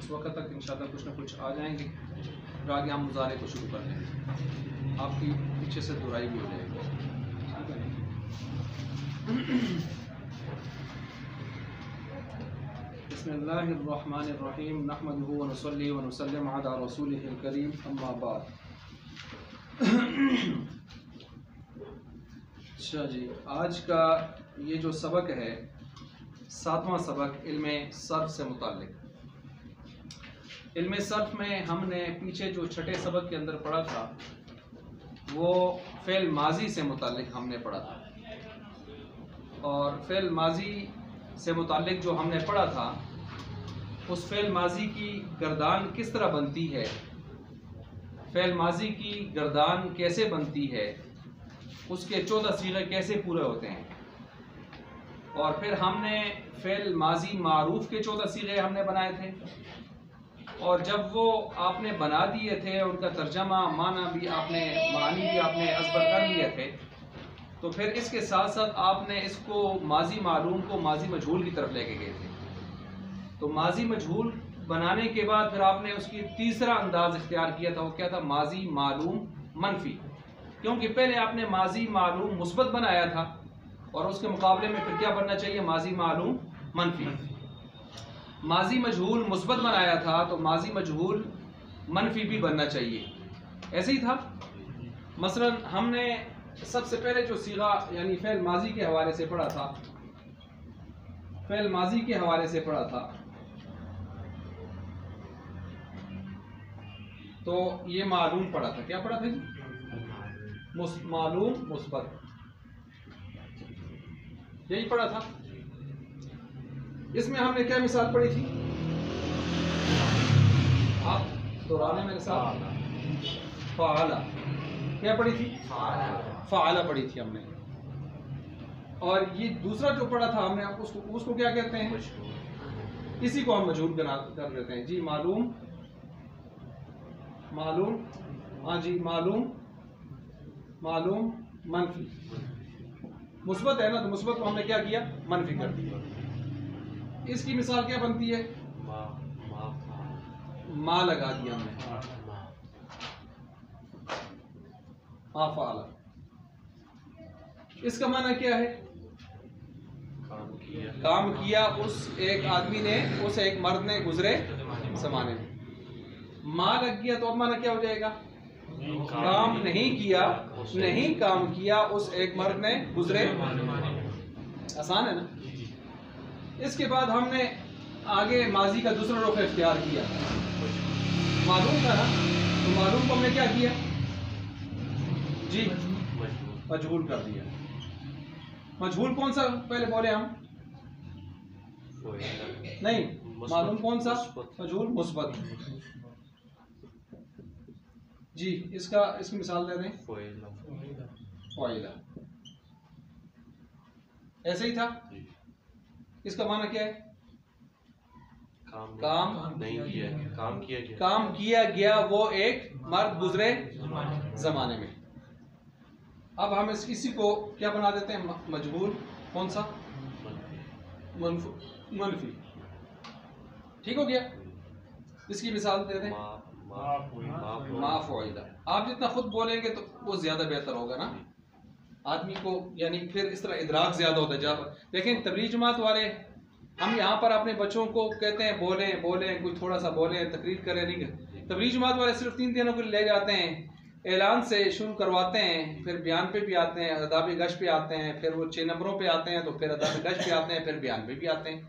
اس وقت تک انشاءاللہ کچھ نہ کچھ آ جائیں گے، پھر آگے ہم مضارع کو شروع کر لیں گے، آپ کی پیچھے سے دہرائی بھی ہو جائے گی. بسم اللہ الرحمن الرحیم نحمدہ ونصلی ونسلم علی رسولہ الکریم اما بعد. اچھا جی، آج کا یہ جو سبق ہے 7واں سبق علم صرف سے متعلق. علم صرف میں ہم نے پیچھے جو چھٹے سبق کے اندر پڑھا تھا وہ فعل ماضی سے متعلق ہم نے پڑھا تھا، اور فعل ماضی سے متعلق جو ہم نے پڑھا تھا اس فعل ماضی کی گردان کس طرح بنتی ہے، فعل ماضی کی گردان کیسے بنتی ہے، اس کے 14 صیغے کیسے پورے ہوتے ہیں. اور پھر ہم نے فعل ماضی معروف کے 14 صیغے ہم نے بنائے تھے، اور جب وہ آپ نے بنا دیے تھے ان کا ترجمہ معنی بھی آپ نے معانی بھی آپ نے ازبر کر لیے تھے، تو پھر اس کے ساتھ ساتھ آپ نے اس کو ماضی معلوم کو ماضی مجہول کی طرف لے کے گئے تھے. تو ماضی مجہول بنانے کے بعد پھر آپ نے اس کی تیسرا انداز اختیار کیا تھا، وہ کیا تھا؟ ماضی معلوم منفی. کیونکہ پہلے آپ نے ماضی معلوم مثبت بنایا تھا اور اس کے مقابلے میں پھر کیا بننا چاہیے؟ ماضی معلوم منفی. ماضی مجہول مثبت بنایا تھا تو ماضی مجہول منفی بھی بننا چاہیے. ایسے ہی تھا. مثلا ہم نے سب سے پہلے جو صیغہ یعنی فعل ماضی کے حوالے سے پڑھا تھا، فعل ماضی کے حوالے سے پڑھا تھا تو یہ معلوم پڑھا تھا. کیا پڑھا تھا جی؟ معلوم مثبت، یہی پڑھا تھا. اس میں ہم نے کیا مثال پڑھی تھی؟ آپ دہرانے میرے ساتھ. فعلا. کیا پڑھی تھی؟ فعلا پڑھی تھی ہم نے. اور یہ دوسرا جو پڑھا تھا ہم نے اس کو کیا کہتے ہیں؟ اسی کو ہم مجہول کر لیتے ہیں جی. معلوم معلوم ہاں جی، معلوم معلوم منفی. مثبت ہے نا، تو مثبت کو ہم نے کیا کیا؟ منفی کر دیا. اس کی مثال کیا بنتی ہے؟ ما لگا دیا ہم نے. ما فعل. اس کا معنی کیا ہے؟ کام کیا اس ایک آدمی نے، اس ایک مرد نے گزرے زمانے میں. ما لگ گیا تو اب معنی کیا ہو جائے گا؟ کام نہیں کیا، نہیں کام کیا اس ایک مرد نے گزرے. آسان ہے نا. اس کے بعد ہم نے آگے ماضی کا دوسرا رخ اختیار کیا. معلوم تھا نا، تو معلوم کو ہم نے کیا کیا جی؟ مجہول کر دیا. مجہول کون سا پہلے بولے ہم؟ نہیں، معلوم کون سا؟ مجہول مثبت جی. اس کی مثال دے دیں. فعلا. ایسے ہی تھا. اس کا معنی کیا ہے؟ کام نہیں کیا، کام کیا گیا وہ ایک مرد گزرے زمانے میں. اب ہم اسی کو کیا بنا دیتے ہیں؟ مجہول. کون سا؟ منفی. ٹھیک ہو گیا. اس کی مثال دے دیں. ما فعل. آپ جتنا خود بولیں گے تو وہ زیادہ بہتر ہوگا نا آدمی کو، یعنی پھر اس طرح ادراک زیادہ ہوتا ہے. دیکھیں تبلیغ جماعت والے ہم یہاں پر اپنے بچوں کو کہتے ہیں بولیں کوئی تھوڑا سا بولیں، تقریر کریں. نہیں کرتے. تبلیغ جماعت والے صرف 3 دنوں کو لے جاتے ہیں، اعلان سے شروع کرواتے ہیں، پھر بیان پہ بھی آتے ہیں، آداب گشت پہ آتے ہیں، پھر وہ 6 نمبروں پہ آتے ہیں، تو پھر آداب گشت پہ آتے ہیں، پھر بیان پہ بھی آتے ہیں.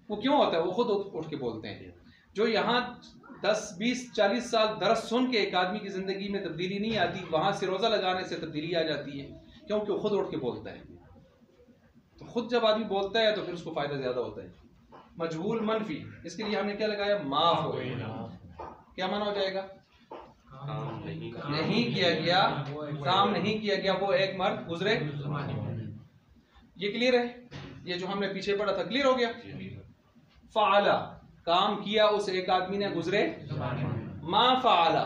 وہ کیوں ہوتا ہے؟ وہ خود اٹھ کے بولتے ہیں. جو یہاں 10 20 40 سال درس سن کے ایک آدمی کی زندگی میں تبدیلی نہیں آتی، وہاں سے روزہ لگانے سے تبدیلی آ جاتی ہے، کیونکہ وہ خود اٹھ کے بولتا ہے. تو خود جب آدمی بولتا ہے تو پھر اس کو فائدہ زیادہ ہوتا ہے. مجہول منفی. اس کے لیے ہم نے کیا لگایا؟ معاف ہو. کیا معنی ہو جائے گا؟ نہیں کیا گیا، کام نہیں کیا گیا وہ ایک مرد گزرے. یہ کلیئر ہے؟ یہ جو ہم نے پیچھے پڑھا تھا کلیئر ہو گیا. فعلا. کام کیا اس ایک آدمی نے گزرے. ما فعلا.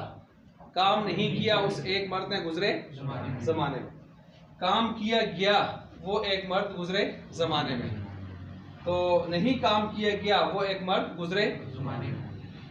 کام نہیں کیا اس ایک مرد نے گزرے زمانے میں. کام کیا گیا وہ ایک مرد گزرے زمانے میں. تو نہیں کام کیا گیا وہ ایک مرد گزرے.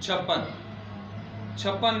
56 56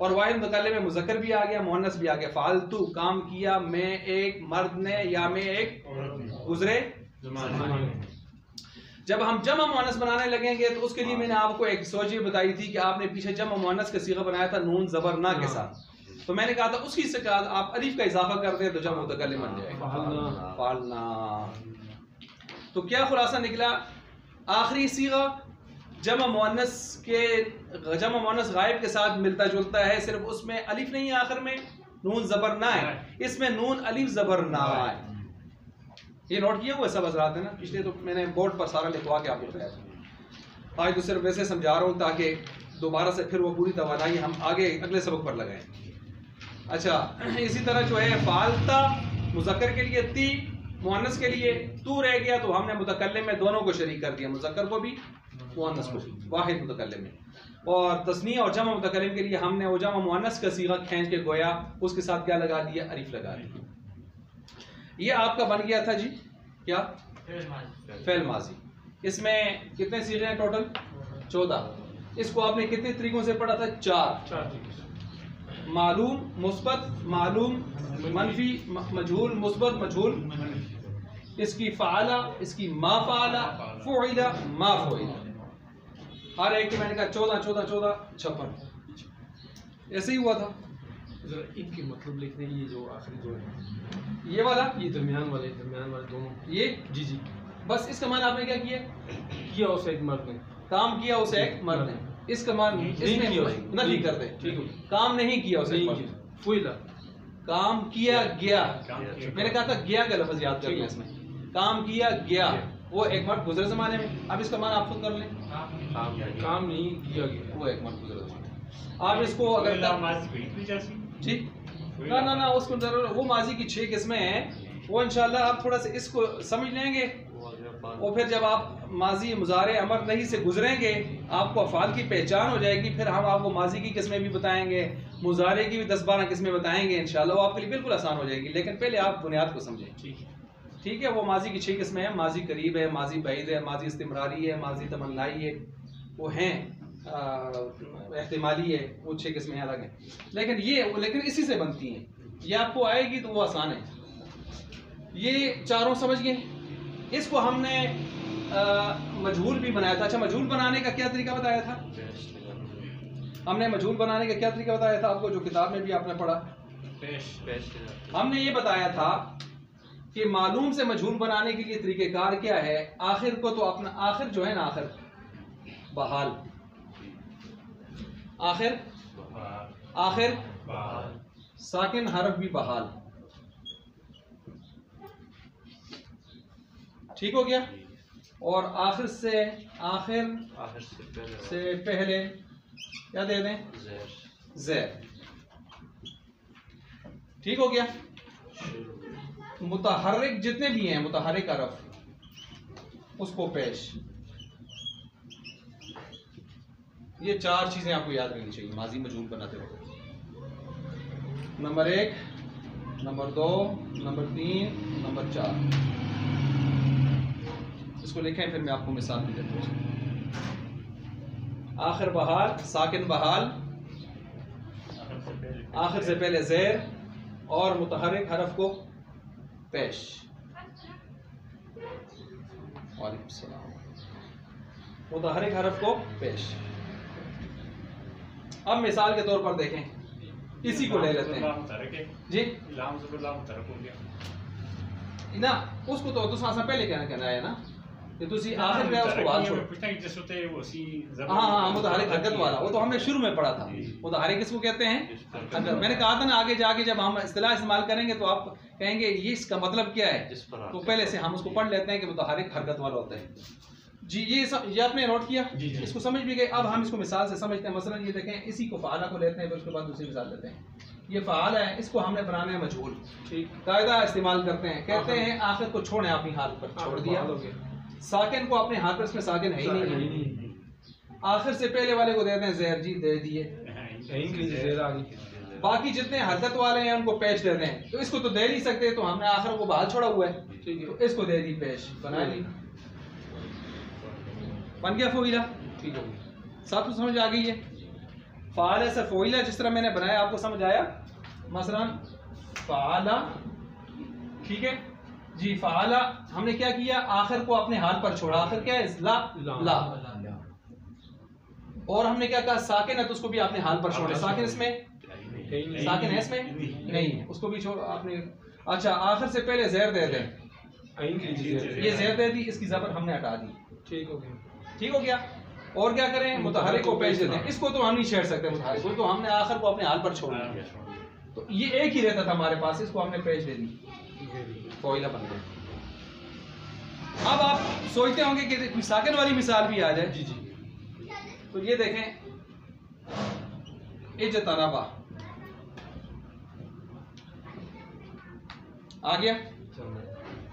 اور واحد متکلم میں مذکر بھی آ گیا مؤنث بھی آ گیا. فعلتو کام کیا میں ایک مرد نے یا میں ایک گزرے جب ہم جمع مؤنث بنانے لگیں گے تو اس کے لیے میں نے آپ کو ایک سوچ یہ بتائی تھی کہ آپ نے پیچھے جمع مؤنث کا صیغہ بنایا تھا نون زبر نہ کے ساتھ, تو میں نے کہا تھا اس کی سے آپ الف کا اضافہ کر دیں تو جمع متکلم بن جائے گا فعلنا. تو کیا خلاصہ نکلا؟ آخری صیغہ جمع مؤنث غائب کے ساتھ ملتا جلتا ہے, صرف اس میں الف نہیں ہے آخر میں, نون زبر نہ ہے, اس میں نون الف زبر نہ ہے. یہ نوٹ کیا ہوا سب حضرات ہے نا, پچھلے تو میں نے بورڈ پر سارا لکھوا کے آپ کو بتایا تھا, آج تو صرف ویسے سمجھا رہا ہوں تاکہ دوبارہ سے پھر وہ پوری توانائی ہم آگے اگلے سبق پر لگائیں. اچھا اسی طرح جو ہے فعلتا مذکر کے لیے تی, مؤنث کے لیے تو رہ گیا, تو ہم نے متکلم میں دونوں کو شریک کر دیا, مذکر کو بھی مؤنث کو بھی, واحد متکلم میں. اور تثنیہ اور جمع متکلم کے لیے ہم نے وہ جمع مؤنث کا صیغہ کھینچ کے گویا اس کے ساتھ کیا لگا دیا, الف لگا دیا. یہ آپ کا بن گیا تھا جی کیا فعل ماضی. اس میں کتنے صیغے ہیں ٹوٹل؟ 14. اس کو آپ نے کتنے طریقوں سے پڑھا تھا؟ 4. معلوم مثبت, معلوم منفی, مجہول مثبت, مجہول اس کی فعلا, اس کی ما فعلا, فعلا, ما فعلا. ہر ایک کی میں نے کہا 14 14 14 56 ایسے ہی ہوا تھا. ان کے مطلب لکھنے یہ جو آخری جو ہے یہ والا, یہ درمیان والے دونوں یہ جی جی بس اس کا معنی آپ نے کیا کیا اسے ایک مرد نے کام کیا اسے ایک مرد نے, اس کا معنی اس میں نفی کر دیں, ٹھیک ہے, کام نہیں کیا اسے فعلا, کام کیا گیا. میں نے کہا تھا گیا کا لفظ یاد کر لیں, اس میں کام کیا گیا وہ ایک مرد گزرے زمانے میں. اب اس کا معنی آپ خود کر لیں, کام نہیں کیا گیا وہ ایک مرد گزرے زمانے میں. آپ اس کو اگر ٹھیک نہ اس کو ضرور وہ ماضی کی 6 قسمیں ہیں, وہ انشاءاللہ آپ تھوڑا سے اس کو سمجھ لیں گے, اور پھر جب آپ ماضی مضارع امر نہیں سے گزریں گے آپ کو افعال کی پہچان ہو جائے گی. پھر ہم آپ کو ماضی کی قسمیں بھی بتائیں گے, مضارع کی بھی 10-12 قسمیں بتائیں گے انشاءاللہ, وہ آپ کے لیے بالکل آسان ہو جائے گی. لیکن پہلے آپ بنیاد کو سمجھیں, ٹھیک ہے. وہ ماضی کی 6 قسمیں ہیں, ماضی قریب ہے, ماضی بعید ہے, ماضی استمراری ہے, ماضی تمنائی ہے, وہ ہیں احتمالی ہے, وہ 6 قسمیں ہیں الگ ہیں. لیکن اسی سے بنتی ہیں, یہ آپ کو آئے گی تو وہ آسان ہے. یہ چاروں سمجھ گئے. اس کو ہم نے مجہول بھی بنایا تھا. اچھا مجہول بنانے کا کیا طریقہ بتایا تھا؟ ہم نے مجہول بنانے کا کیا طریقہ بتایا تھا آپ کو, جو کتاب میں بھی آپ نے پڑھا؟ ہم نے یہ بتایا تھا کہ معلوم سے مجہول بنانے کے لیے طریقہ کار کیا ہے. آخر کو تو اپنا آخر جو ہے نا, آخر بحال, آخر ساکن حرف بھی بحال, ٹھیک ہو گیا. اور آخر سے پہلے کیا دے دیں؟ زیر, ٹھیک ہو گیا. متحرک جتنے بھی ہیں متحرک حرف اس کو پیش. یہ 4 چیزیں آپ کو یاد رکھنی چاہیے ماضی مجہول بناتے وقت. Number 1, number 2, number 3, number 4. اس کو لکھیں پھر میں آپ کو مثال بھی دیتا ہوں. آخر بحال, ساکن بحال, آخر سے پہلے زیر اور متحرک حرف کو پیش. وعلیکم السلام. متحرک حرف کو پیش. اب مثال کے طور پر دیکھیں, اسی کو لے لیتے ہیں جی نا, اس کو تو سانسا پہلے کہنا ہے نا, کہ تسی آخر میں اس کو بعد چھوڑ. ہاں متحرک حرکت والا, وہ تو ہم نے شروع میں پڑھا تھا. متحرک کس کو کہتے ہیں؟ میں نے کہا تھا نا آگے جا کے جب ہم اصطلاح استعمال کریں گے تو آپ کہیں گے یہ اس کا مطلب کیا ہے, تو پہلے سے ہم اس کو پڑھ لیتے ہیں کہ متحرک حرکت والا ہوتا ہے. جی یہ آپ نے نوٹ کیا, اس کو سمجھ بھی گئے. اب ہم اس کو مثال سے سمجھتے ہیں. مثلا یہ دیکھیں, اسی کو فعالہ کو لیتے ہیں, پھر اس کے بعد دوسری مثال لیتے ہیں. یہ فعال ہے, اس کو ہم نے بنانا ہے مجہول. قاعدہ استعمال کرتے ہیں, کہتے ہیں آخر کو چھوڑیں اپنی حالت پر, چھوڑ دیا. ساکن کو اپنے ہاتھ پر, اس میں ساکن ہے ہی نہیں. آخر سے پہلے والے کو دیتے ہیں زیر, جی دے دیے. باقی جتنے حرکت والے ہیں ان کو پیش دیتے ہیں. تو اس کو تو دے نہیں سکتے, تو ہم نے آخر کو بحال چھوڑا ہوا ہے, تو اس کو دے دی پیش, بنا لی, بن گیا فعیلہ. ٹھیک ہو گیا. ساتھ کو سمجھ آ گئی ہے. فعال سے فعیلا جس طرح میں نے بنایا آپ کو سمجھ آیا؟ مثلا فعالا، ٹھیک ہے جی، فعالا ہم نے کیا کیا؟ آخر کو اپنے حال پر چھوڑا. آخر کیا ہے؟ لا. اور ہم نے کیا کہا؟ ساکن ہے تو اس کو بھی اپنے حال پر چھوڑے. ساکن اس میں ساکن ہے، اس میں نہیں ہے، اس کو بھی چھوڑ اپنے. اچھا آخر سے پہلے زیر دے دیں. یہ زیر دے دی، اس کی زبر ہم نے ہٹا دی. ٹھیک ہو گیا. اور کیا کریں؟ متحرک کو پیش دے دیں. اس کو تو ہم نہیں چھیڑ سکتے، متحرک کو تو ہم نے آخر کو اپنے حال پر چھوڑ دیا. تو یہ ایک ہی رہتا تھا ہمارے پاس، اس کو ہم نے پیش دے دی، فعیلا بن گیا. اب آپ سوچتے ہوں گے کہ کوئی ساکن والی مثال بھی آ جائے. تو یہ دیکھیں، اجتنبا آ گیا.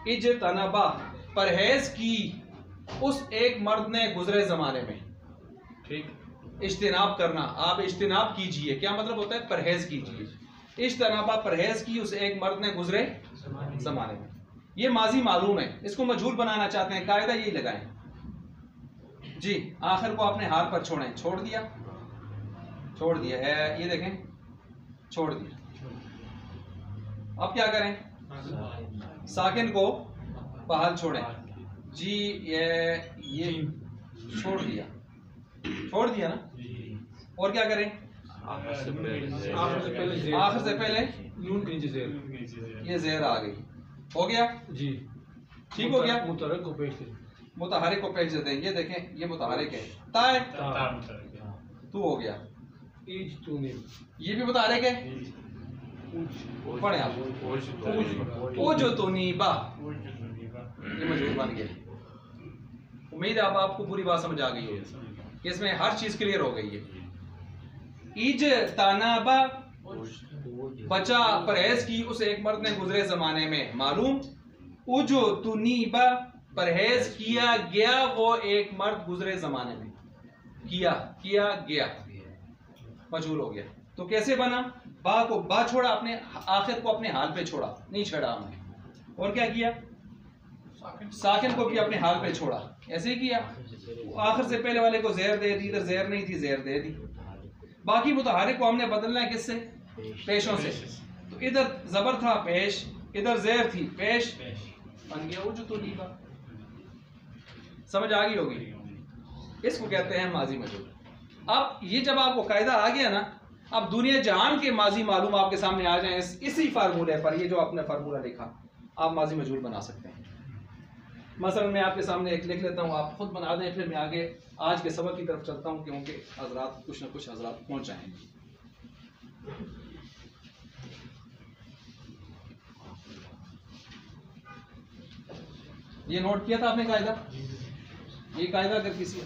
اجتنبا پرہیز کی اس ایک مرد نے گزرے زمانے میں. ٹھیک، اجتناب کرنا، آپ اجتناب کیجئے، کیا مطلب ہوتا ہے؟ پرہیز کیجئے. اجتنبا پرہیز کی اس ایک مرد نے گزرے زمانے میں. یہ ماضی معلوم ہے، اس کو مجہول بنانا چاہتے ہیں، قاعدہ یہی لگائیں جی. آخر کو اپنے حال پر چھوڑیں. چھوڑ دیا ہے، یہ دیکھیں چھوڑ دیا. اب کیا کریں؟ ساکن کو بحال چھوڑیں جی. یہ چھوڑ دیا نا. اور کیا کریں؟ آخر سے پہلے یہ زیر آ گئی. ہو گیا جی، ٹھیک ہو گیا. متحرک کو پیش دیتے ہیں. یہ دیکھیں یہ متحرک ہے، تا ہے، تو ہو گیا. یہ بھی متحرک ہے، پڑھیں آپ. اوجتنیبا یہ مجہول بن گیا. امید ہے اب آپ کو پوری بات سمجھ آ گئی ہے کہ اس میں ہر چیز کلیئر ہو گئی ہے. اجتنبا بچا پرہیز کی اس ایک مرد نے گزرے زمانے میں، معلوم. اجتنبا پرہیز کیا گیا وہ ایک مرد گزرے زمانے میں. کیا گیا مجہول ہو گیا. تو کیسے بنا؟ با کو با چھوڑا، اپنے آخر کو اپنے حال پہ چھوڑا، نہیں چھڑا ہم نے. اور کیا کیا؟ ساکن کو بھی اپنے حال پہ چھوڑا. ایسے ہی کیا. آخر سے پہلے والے کو زیر دے دی، ادھر زیر نہیں تھی زیر دے دی. باقی متحرک کو ہم نے بدلنا ہے کس سے؟ پیشوں سے. تو ادھر زبر تھا پیش، ادھر زیر تھی پیش، بن گیا اوجتنیبا. سمجھ آ گئی ہوگی. اس کو کہتے ہیں ماضی مجہول. اب یہ جب آپ کو قاعدہ آ گیا نا، اب دنیا جہان کے ماضی معلوم آپ کے سامنے آ جائیں اسی فارمولے پر، یہ جو آپ نے فارمولہ لکھا آپ ماضی مجہول بنا سکتے ہیں. مثلا میں آپ کے سامنے ایک لکھ لیتا ہوں، آپ خود بنا دیں، پھر میں آگے آج کے سبق کی طرف چلتا ہوں کیونکہ حضرات کچھ نہ کچھ حضرات پہنچ جائیں گے. یہ نوٹ کیا تھا آپ نے قاعدہ؟ یہ قاعدہ اگر کسی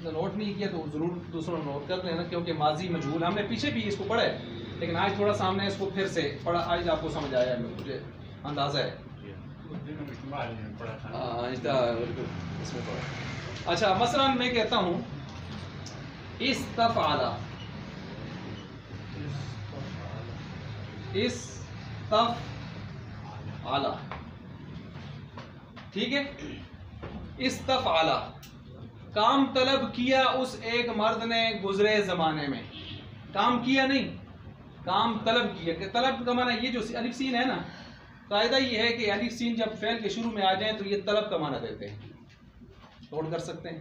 نے نوٹ نہیں کیا تو ضرور دوسروں نوٹ کر لینا، کیونکہ ماضی مجہول ہم نے پیچھے بھی اس کو پڑھا ہے، لیکن آج تھوڑا سا ہم نے اس کو پھر سے پڑھا. آج آپ کو سمجھ آیا ہے، مجھے اندازہ ہے. اچھا مثلا میں کہتا ہوں استفعلا، ٹھیک ہے. استفعلا کام طلب کیا اس ایک مرد نے گزرے زمانے میں. کام کیا نہیں، کام طلب کیا. کہ طلب کا معنی یہ جو الف سین ہے نا، قاعدہ یہ ہے کہ الف سین جب فعل کے شروع میں آ جائیں تو یہ طلب کا معنی دیتے ہیں. نوٹ کر سکتے ہیں،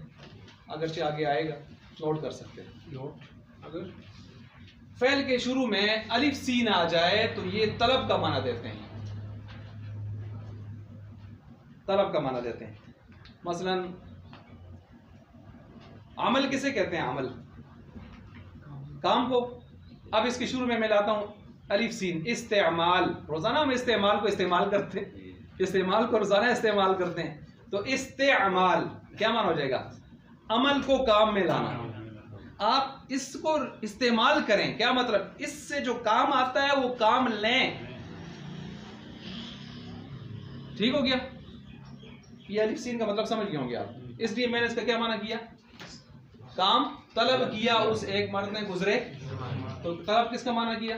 اگرچہ آگے آئے گا نوٹ کر سکتے ہیں. نوٹ اگر فعل کے شروع میں الف سین آ جائے تو یہ طلب کا معنی دیتے ہیں. طلب کا معنی دیتے ہیں. مثلا عمل کسے کہتے ہیں؟ عمل کام کو. اب اس کے شروع میں لاتا ہوں الف سین. استعمال روزانہ ہم استعمال کو استعمال کرتے ہیں، استعمال کو روزانہ استعمال کرتے ہیں. تو استعمال کیا معنی ہو جائے گا؟ عمل کو کام میں لانا. آپ اس کو استعمال کریں، کیا مطلب؟ اس سے جو کام آتا ہے وہ کام لیں. ٹھیک ہو گیا. یہ الف سین کا مطلب سمجھ گئے ہوں گے آپ. اس لیے میں نے اس کا کیا معنی کیا؟ کام طلب کیا اس ایک مرد نے گزرے. تو طلب کس کا معنی کیا؟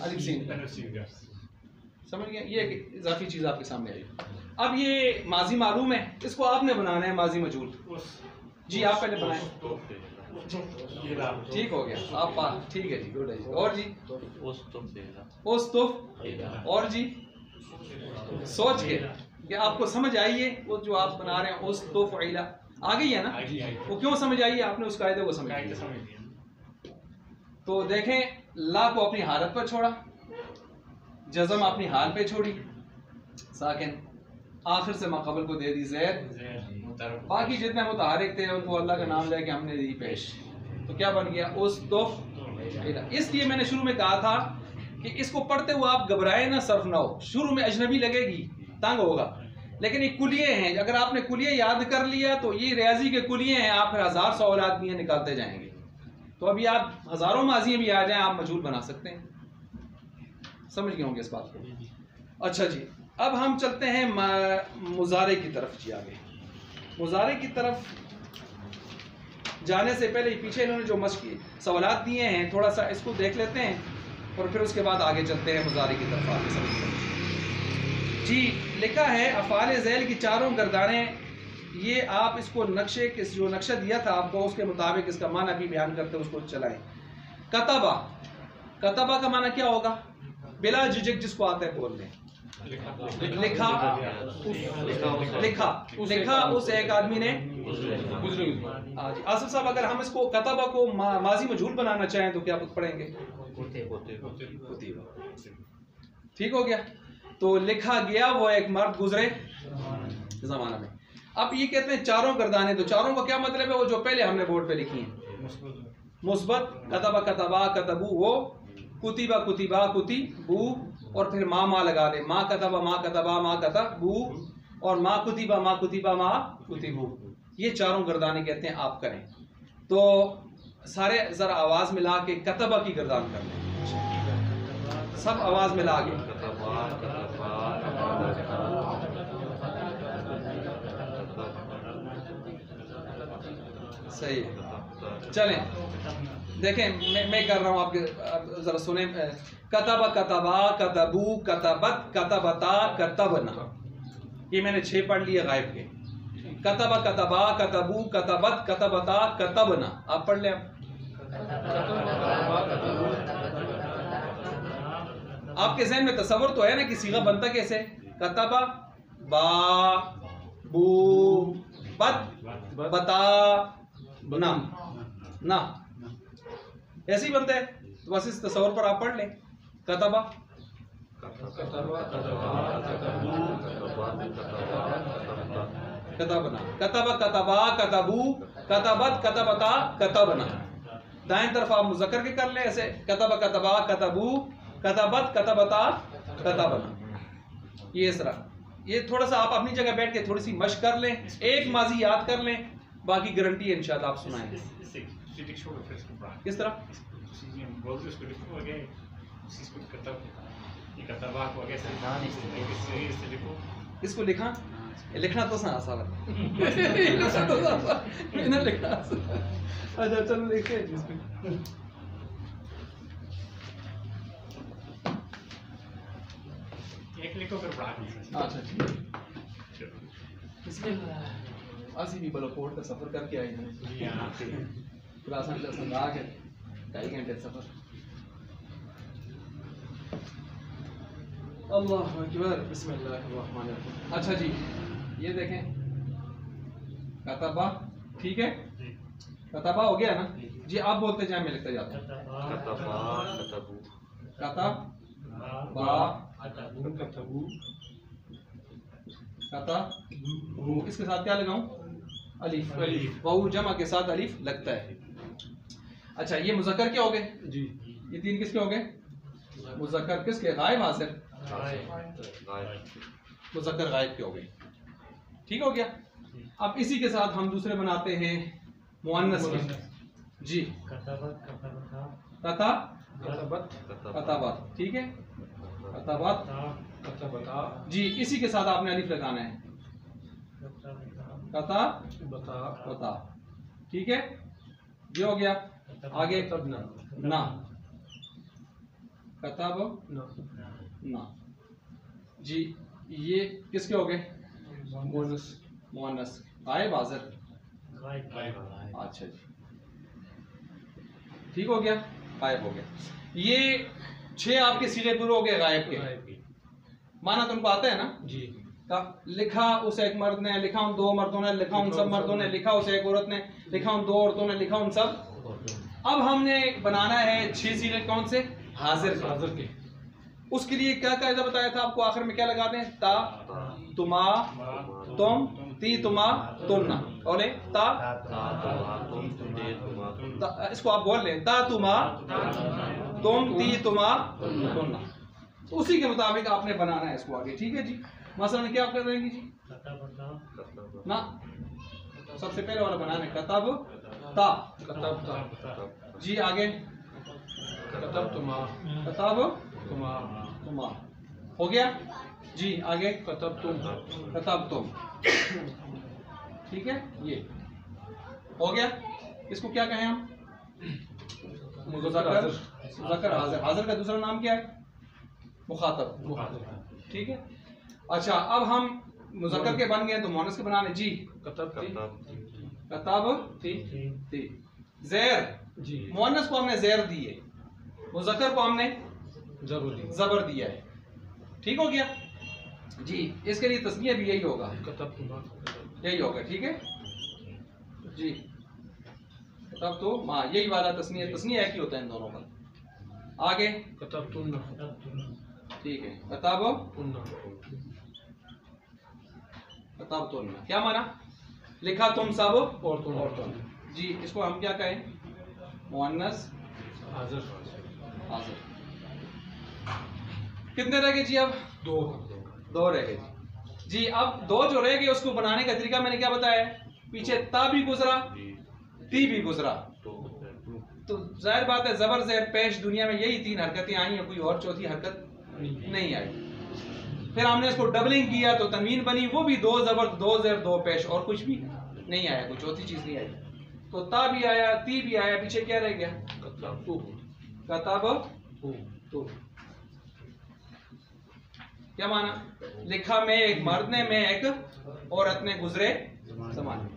الف سین. سمجھ گئے؟ یہ ایک اضافی چیز آپ کے سامنے آئی. اب یہ ماضی معلوم ہے، اس کو آپ نے بنانا ہے ماضی مجہول. جی آپ پہلے بنائیں. ٹھیک ہو گیا آپ ٹھیک ہے جی گڈ ہے جی اور جی اوستف اور جی سوچ کے کہ آپ کو سمجھ آئیے وہ جو آپ بنا رہے ہیں اوستف عیلا آ گئی ہے نا وہ کیوں سمجھ آئیے آپ نے اس قاعدے کو سمجھ لیا تو دیکھیں لا کو اپنی حالت پر چھوڑا جزم اپنی حال پہ چھوڑی ساکن آخر سے ماقبل کو دے دی زید باقی جتنے متحرک تھے ان کو اللہ کا نام لے کے ہم نے دی پیش تو کیا بن گیا اوستف عیلا اس لیے میں نے شروع میں کہا تھا کہ اس کو پڑھتے ہوئے آپ گھبرائے نہ صرف نہ ہو شروع میں اجنبی لگے گی تنگ ہوگا لیکن یہ کلیے ہیں اگر آپ نے کلیے یاد کر لیا تو یہ ریاضی کے کلیے ہیں آپ پھر ہزار سوالات بھی نکالتے جائیں گے تو ابھی آپ ہزاروں ماضی بھی آ جائیں آپ مجہول بنا سکتے ہیں سمجھ گئے ہوں گے اس بات کو اچھا جی اب ہم چلتے ہیں مضارع کی طرف جی آگے مضارع کی طرف جانے سے پہلے پیچھے انہوں نے جو مشقی سوالات دیے ہیں تھوڑا سا اس کو دیکھ لیتے ہیں اور پھر اس کے بعد آگے چلتے ہیں مضارع کی طرف آگے سمجھتے ہیں جی لکھا ہے افعال ذیل کی چاروں گردانیں یہ آپ اس کو نقشے جو نقشہ دیا تھا آپ کو اس کے مطابق اس کا معنی بھی بیان کرتے اس کو چلائیں کتبہ کتبہ کا معنی کیا ہوگا بلا جھجک جس کو آتا ہے بول لیں لکھا لکھا لکھا اس ایک آدمی نے آصف صاحب اگر ہم اس کو کتبہ کو ماضی مجہول بنانا چاہیں تو کیا پڑھیں گے ٹھیک ہو گیا تو لکھا گیا وہ ایک مرد گزرے زمانہ میں اب یہ کہتے ہیں چاروں گردانے تو چاروں کا کیا مطلب ہے وہ جو پہلے ہم نے بورڈ پہ لکھی ہیں مثبت کتبہ کتبا کتبو وہ کتبہ کتبا کتبو اور پھر ما لگا دے ما کتبہ ما کتبا ما کتبو اور ما کتبہ ما کتبہ ما کتبو یہ چاروں گردانے کہتے ہیں آپ کریں تو سارے ذرا آواز ملا کے کتبہ کی گردان کر لیں سب آواز ملا کے صحیح چلیں دیکھیں میں کر رہا ہوں آپ کے ذرا سنیں کتبہ کتبا کتبو کتبت کتبتا کتبنا یہ میں نے 6 پڑھ لیے غائب کے کتبہ کتبا کتبو کتبت کتبتا کتبنا آپ پڑھ لیں آپ کے ذہن میں تصور تو ہے نا کہ صیغہ بنتا کیسے کتبہ با بو بت بتا نا نا ایسے ہی بنتا ہے تو بس اس تصور پر آپ پڑھ لیں کتبہ کتبنا کتبہ کتبا کتبو کتبت کتبتا کتبنا دائیں طرف آپ مذکر کے کر لیں ایسے کتبہ کتبا کتبو کتبت کتبتا کتبنا یہ اس طرح یہ تھوڑا سا آپ اپنی جگہ بیٹھ کے تھوڑی سی مشق کر لیں ایک ماضی یاد کر لیں باقی گارنٹی ہے انشاءاللہ آپ سنائیں کس طرح اس کو لکھا لکھنا تو آسان ہے اچھا چلو لکھتے ہیں اسی بھی بلوپورٹ کا سفر کر کے آئے ہیں کلاسن کلاسن آ کے 2.5 گھنٹے سفر اللہ اکبر بسم اللہ الرحمن الرحیم اچھا جی یہ دیکھیں کتبہ ٹھیک ہے کتبہ ہو گیا نا جی آپ بولتے جائیں میں لکھتا جاتا ہوں کتبہ اس کے ساتھ کیا لگاؤں الف واو جمع کے ساتھ الف لگتا ہے اچھا یہ مذکر کیا ہو گئے جی یہ 3 کس کے ہو گئے مذکر کس کے غائب حاضر مذکر غائب کے ہو گئے ٹھیک ہو گیا اب اسی کے ساتھ ہم دوسرے بناتے ہیں مؤنث کے جی کتبت ٹھیک ہے کتبت جی اسی کے ساتھ آپ نے الف لگانا ہے کتبتا ٹھیک ہے یہ ہو گیا آگے نا کتب نا جی یہ کس کے ہو گئے مؤنث غائب حاضر اچھا جی ٹھیک ہو گیا، غائب ہو گیا. یہ 6 آپ کے صیغے پورے ہو گئے غائب کے. مانا تم کو آتا ہے نا؟ جی. لکھا اس ایک مرد نے، لکھا ان 2 مردوں نے، لکھا ان سب مردوں نے، لکھا اس ایک عورت نے، لکھا ان 2 عورتوں نے، لکھا ان سب. اب ہم نے بنانا ہے 6 صیغے کون سے؟ حاضر کے. اس کے لیے کیا قاعدہ بتایا تھا آپ کو؟ آخر میں کیا لگاتے ہیں؟ تا، تما، تم، تی، تما، تننا. بولے تا، اس کو آپ بول لیں تا، تما، تم، تی، تما، تننا. اسی کے مطابق آپ نے بنانا ہے اس کو آگے. ٹھیک ہے جی. مثلا کیا کر رہے ہیں جی؟ نا سب سے پہلے والا بنانا ہے کتب تا. کتب تا. جی آگے کتب تما. کتب تما. تما ہو گیا. جی آگے کتب تم. کتب تم. ٹھیک ہے یہ ہو گیا. اس کو کیا کہیں ہم؟ مذکر حاضر. حاضر کا دوسرا نام کیا ہے؟ مخاطب. ٹھیک ہے. اچھا اب ہم مذکر کے بن گئے تو مؤنث کے بنانے. جی کتب تی. کتب تی. زیر. جی. مؤنث کو ہم نے زیر دی ہے، مذکر کو ہم نے زبر دیا ہے. ٹھیک ہو گیا جی. اس کے لیے تسنیہ بھی یہی ہوگا، کتب تما. یہی ہوگا. ٹھیک ہے جی. کتب تو ماں یہی والا تسنیہ ایک ہی ہوتا ہے ان دونوں کا. آگے کتب تم. ٹھیک ہے. کتاب کتاب تو کیا مانا؟ لکھا تم سب عورتوں نے. جی اس کو ہم کیا کہیں؟ مؤنث حاضر. حاضر. کتنے رہ گئے جی؟ اب 2 رہ گئے جی. اب 2 جو رہ گئے اس کو بنانے کا طریقہ میں نے کیا بتایا ہے؟ پیچھے تا بھی گزرا، تی بھی گزرا، تو ظاہر بات ہے زبر زیر پیش دنیا میں یہی 3 حرکتیں آئی ہیں، کوئی اور چوتھی حرکت نہیں آئی. پھر ہم نے اس کو ڈبلنگ کیا تو تنوین بنی، وہ بھی 2 زبر 2 زیر 2 پیش، اور کچھ بھی نہیں آیا، کوئی چوتھی چیز نہیں آئی. تو تا بھی آیا، تی بھی آیا، پیچھے کیا رہ گیا؟ کتب تو. کیا مانا؟ لکھا میں ایک مرد نے، میں ایک عورت نے، گزرے زمان.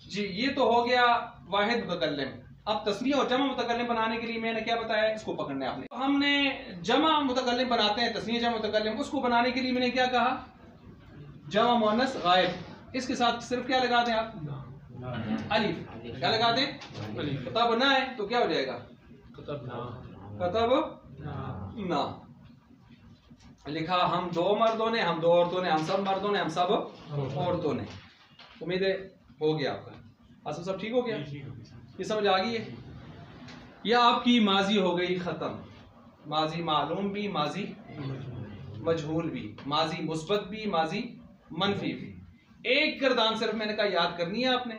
جی یہ تو ہو گیا واحد متکلم. اب تسنیہ اور جمع متکلم بنانے کے لیے میں نے کیا بتایا؟ اس کو پکڑنا ہے آپ نے. ہم نے جمع متکلم بناتے ہیں، تسنیہ جمع متکلم. اس کو بنانے کے لیے میں نے کیا کہا؟ جمع مؤنث غائب. اس کے ساتھ صرف کیا لگا دیں آپ؟ الف. کیا لگا دیں؟ کتب نہ ہے تو کیا ہو جائے گا؟ کتب نہ. لکھا ہم 2 مردوں نے، ہم 2 عورتوں نے، ہم سب مردوں نے، ہم سب عورتوں نے. امید ہے ہو گیا آپ کا. آصف صاحب ٹھیک ہو گیا؟ یہ سمجھ آ گئی ہے؟ یہ آپ کی ماضی ہو گئی ختم. ماضی معلوم بھی، ماضی مجہول بھی، ماضی مثبت بھی، ماضی منفی بھی. ایک گردان صرف میں نے کہا یاد کرنی ہے آپ نے،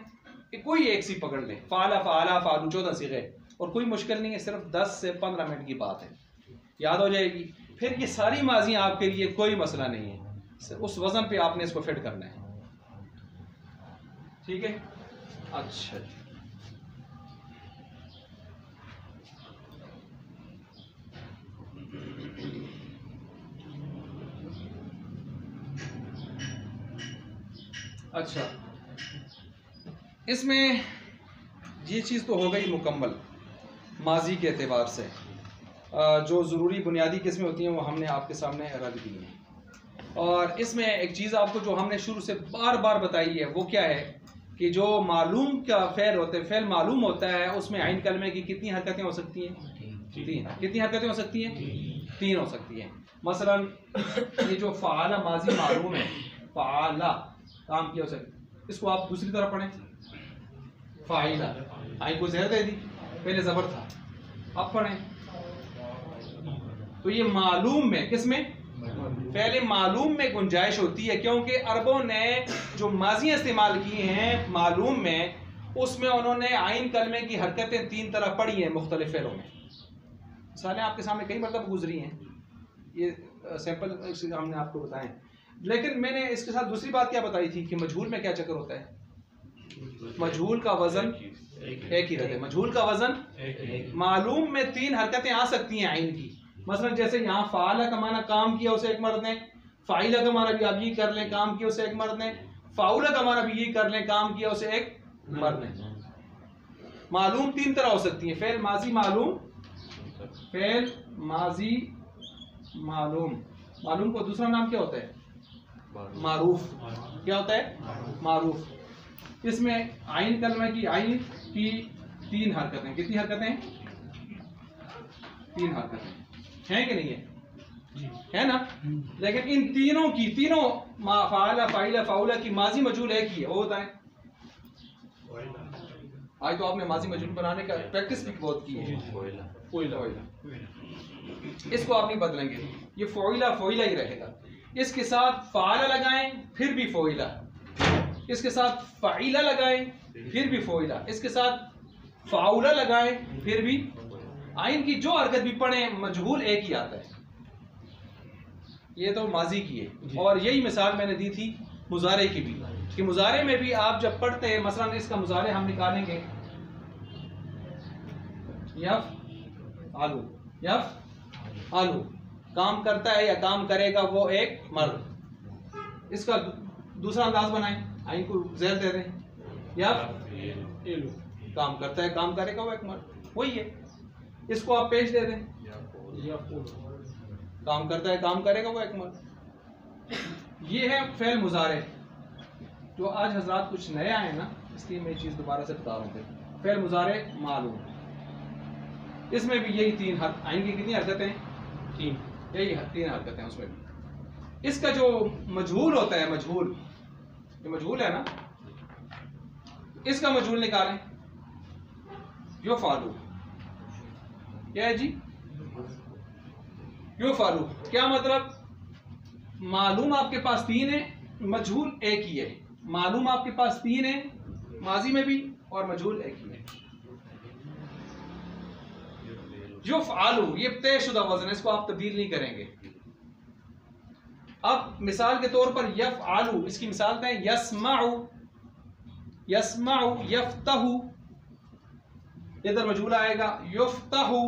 کوئی ایک سی پکڑ لیں. فعلا، فعلا، فعلو 14 صیغے، اور کوئی مشکل نہیں ہے، صرف 10 سے 15 منٹ کی بات ہے، یاد ہو جائے گی. پھر یہ ساری ماضیاں آپ کے لیے کوئی مسئلہ نہیں ہے، اس وزن پہ آپ نے اس کو فٹ کرنا ہے. ٹھیک ہے. اچھا اچھا اس میں یہ چیز تو ہو گئی مکمل ماضی کے اعتبار سے. جو ضروری بنیادی قسمیں ہوتی ہیں وہ ہم نے آپ کے سامنے رکھ دی ہیں. اور اس میں ایک چیز آپ کو جو ہم نے شروع سے بار بار بتائی ہے وہ کیا ہے کہ جو معلوم کا فعل ہوتا ہے، فعل معلوم ہوتا ہے، اس میں عین کلمے کی کتنی حرکتیں ہو سکتی ہیں؟ 3. کتنی حرکتیں ہو سکتی ہیں؟ 3 ہو سکتی ہیں. مثلا یہ جو فعال ماضی معلوم ہے، فعال کام کیا ہو سکتا ہے، اس کو آپ دوسری طرف پڑھیں فاعلہ. عین کو زہر دے دی، پہلے زبر تھا، اب پڑھیں. تو یہ معلوم میں، کس میں؟ پہلے معلوم میں گنجائش ہوتی ہے، کیونکہ عربوں نے جو ماضیاں استعمال کی ہیں معلوم میں، اس میں انہوں نے عین کلمے کی حرکتیں 3 طرح پڑھی ہیں مختلف فعلوں میں. مثالیں آپ کے سامنے کئی مرتبہ گزری ہیں، یہ سیمپل ہم نے آپ کو بتائیں. لیکن میں نے اس کے ساتھ دوسری بات کیا بتائی تھی کہ مجہول میں کیا چکر ہوتا ہے؟ مجہول کا وزن ایک ہی رہتا ہے. مجہول کا وزن معلوم میں 3 حرکتیں آ سکتی ہیں عین کی. مثلا جیسے یہاں فعالہ کا معنی کام کیا اسے ایک مرد نے، فاعلہ کا معنی بھی آپ یہ کر لیں کام کیا اسے ایک مرد نے، فاعولہ کا معنی بھی یہ کر لیں کام کیا اسے ایک مرد نے. معلوم تین طرح ہو سکتی ہیں. فعل ماضی معلوم، فعل ماضی معلوم. معلوم کو دوسرا نام کیا ہوتا ہے؟ معروف. کیا ہوتا ہے؟ معروف. اس میں عین کلمہ کی عین کی تین حرکتیں. کتنی حرکتیں؟ تین حرکتیں ہیں کہ نہیں ہے نا؟ لیکن ان تینوں کی فاعل فاعل فاعلہ کی ماضی مجہول ایک ہی ہے. وہ بتائیں. آج تو آپ نے ماضی مجہول بنانے کا پریکٹس بھی بہت کی ہے. اس کو آپ نہیں بدلیں گے، یہ فعیلہ فعیلہ ہی رہے گا. اس کے ساتھ فعل لگائیں پھر بھی فعیلہ، اس کے ساتھ فعیلہ لگائیں پھر بھی فعیلہ، اس کے ساتھ فعولہ لگائیں پھر بھی. آئین کی جو حرکت بھی پڑھیں مجہول ایک ہی آتا ہے. یہ تو ماضی کی ہے. اور یہی مثال میں نے دی تھی مضارع کی بھی، کہ مضارع میں بھی آپ جب پڑھتے ہیں، مثلا اس کا مضارع ہم نکالیں گے یفعلو. یفعلو کام کرتا ہے یا کام کرے گا وہ ایک مرد. اس کا دوسرا انداز بنائیں، آئین کو زیر دے دیں. یفعلو کام کرتا ہے کام کرے گا وہ ایک مرد، وہی ہے. اس کو آپ پیش دے دیں، کام کرتا ہے کام کرے گا وہ ایک مرد. یہ ہے فعل مضارع. جو آج حضرات کچھ نئے آئے نا، اس لیے میں یہ چیز دوبارہ سے بتا رہا ہوں. فعل مضارع معلوم، اس میں بھی یہی تین آئین کی کتنی حرکتیں؟ تین. یہی تین حرکتیں اس میں بھی. اس کا جو مجہول ہوتا ہے، مجہول، یہ مجہول ہے نا، اس کا مجہول نکالیں. یفعلو کیا ہے جی؟ یفعلو کیا مطلب؟ معلوم آپ کے پاس تین ہے، مجہول ایک ہی ہے. معلوم آپ کے پاس تین ہے ماضی میں بھی، اور مجہول ایک ہی ہے. یفعلو یہ طے شدہ وزن ہے، اس کو آپ تبدیل نہیں کریں گے. اب مثال کے طور پر یفعلو، اس کی مثال دیں. یسمعو، یسمعو، یفتحو، ادھر مجہول آئے گا. یفتحو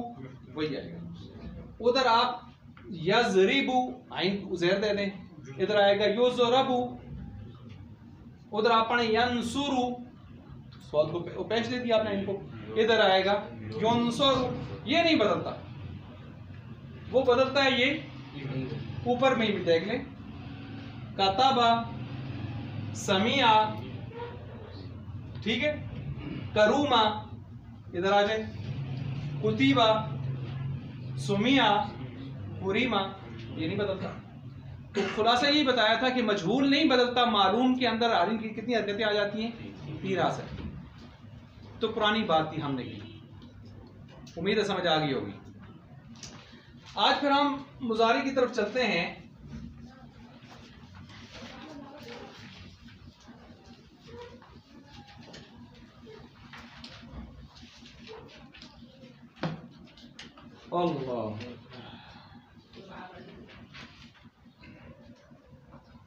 وہی آئے گا. ادھر آپ یضربو، عین زیر دے دیں، ادھر آئے گا یضربو. ادھر آپ پڑھیں ینصرو، سوال کو پیش دے دیا آپ نے ان کو، ادھر آئے گا ینصرو. یہ نہیں بدلتا، وہ بدلتا ہے یہ اوپر میں بھی دیکھ لیں. کتبا، سمیع، ٹھیک ہے. کروما، ادھر آ جائیں. کتیبا، سمیع، کریما، یہ نہیں بدلتا. تو خلاصہ یہی بتایا تھا کہ مجہول نہیں بدلتا. معلوم کے اندر عالم کی کتنی حرکتیں آ جاتی ہیں؟ تین آ سکتی. تو پرانی بات تھی ہم نے کی، امید ہے سمجھ آ گئی ہوگی. آج پھر ہم مضارع کی طرف چلتے ہیں. اللہ،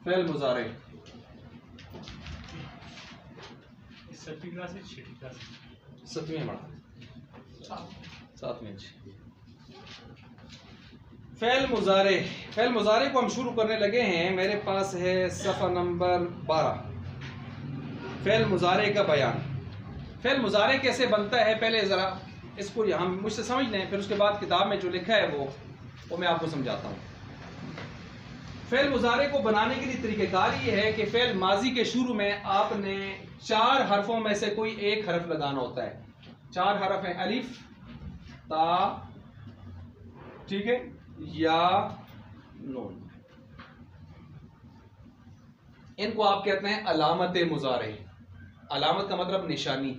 فعل مضارع. ساتویں کلاس ہے، چھٹی کلاس ہے، ساتویں بڑا، ساتویں. فعل مضارع. فعل مضارع کو ہم شروع کرنے لگے ہیں. میرے پاس ہے صفحہ نمبر 12، فعل مضارع کا بیان. فعل مضارع کیسے بنتا ہے پہلے ذرا اس کو ہم مجھ سے سمجھ لیں، پھر اس کے بعد کتاب میں جو لکھا ہے وہ میں آپ کو سمجھاتا ہوں. فعل مضارع کو بنانے کے لیے طریقہ کار یہ ہے کہ فعل ماضی کے شروع میں آپ نے 4 حرفوں میں سے کوئی ایک حرف لگانا ہوتا ہے. 4 حرف ہیں، الف، تا، ٹھیک ہے، یا، نون. ان کو آپ کہتے ہیں علامت مضارع. علامت کا مطلب نشانی.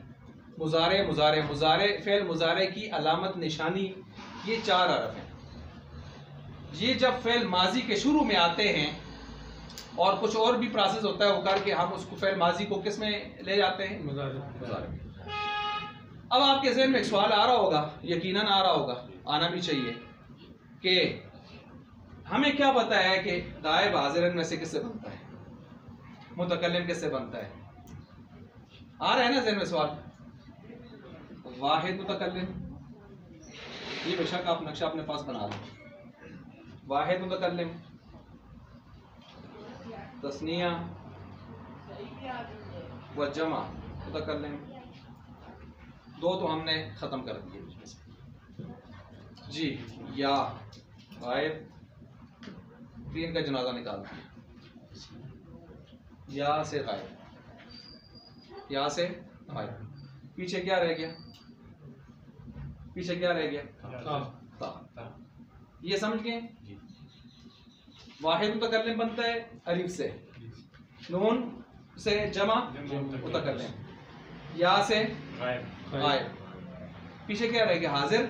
مضارع، مضارع، مضارع، فعل مضارع کی علامت نشانی یہ 4 حرف ہیں. یہ جب فعل ماضی کے شروع میں آتے ہیں، اور کچھ اور بھی پروسیس ہوتا ہے وہ کر کے ہم اس کو فعل ماضی کو کس میں لے جاتے ہیں؟ مضارع. اب آپ کے ذہن میں ایک سوال آ رہا ہوگا، یقیناً آ رہا ہوگا، آنا بھی چاہیے، کہ ہمیں کیا پتا ہے کہ غائب حاضرین میں سے کس سے بنتا ہے، متکلم کس سے بنتا ہے؟ آ رہا ہے نا ذہن میں سوال؟ واحد متکلم، یہ بے شک آپ نقشہ اپنے پاس بنا لیں. واحد متکلم، تثنیہ و جمع متکلم، 2 تو ہم نے ختم کر دیے جی. یا غائب 3 کا جنازہ نکال دیا. یا سے غائب, یا سے غائب. پیچھے کیا رہ گیا؟ پیچھے کیا رہ گیا؟ تا. یہ سمجھ گئے؟ واحد متکلم بنتا ہے الف سے, نون سے جمع متکلم, یا سے غائب. پیچھے کیا رہ گیا؟ حاضر.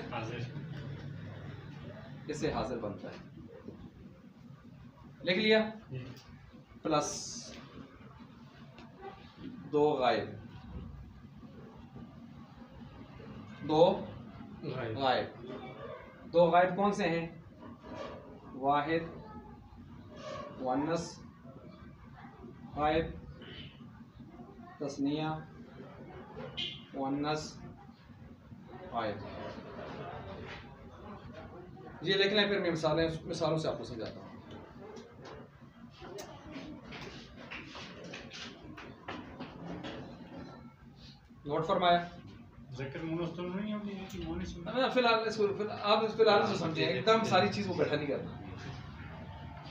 اس سے حاضر بنتا ہے. لکھ لیا؟ پلس 2 غائب, 2 غائب. 2 غائب کون سے ہیں؟ واحد مؤنث غائب, تثنیہ مؤنث غائب. یہ لکھ لیں, پھر میں مثالوں سے آپ کو سمجھاتا ہوں. نوٹ فرمایا؟ فی الحال سے سمجھیں, ایک دم ساری چیز کو بیٹھا نہیں کرنا.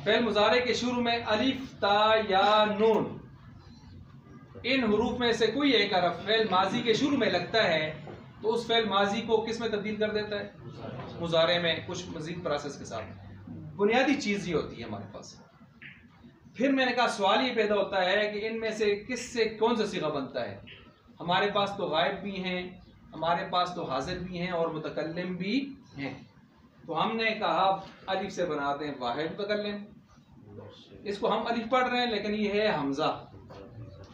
فعل مضارع کے شروع میں الف, تا, یا, نون, ان حروف میں سے کوئی ایک حرف فعل ماضی کے شروع میں لگتا ہے تو اس فعل ماضی کو کس میں تبدیل کر دیتا ہے؟ مضارع میں, کچھ مزید پروسیس کے ساتھ. بنیادی چیز یہ ہوتی ہے ہمارے پاس. پھر میں نے کہا سوال یہ پیدا ہوتا ہے کہ ان میں سے کس سے کون سا صیغہ بنتا ہے. ہمارے پاس تو غائب بھی ہیں, ہمارے پاس تو حاضر بھی ہیں, اور متکلم بھی ہیں. تو ہم نے کہا الف سے بنا دیں واحد متکلم. اس کو ہم الف پڑھ رہے ہیں لیکن یہ ہے حمزہ,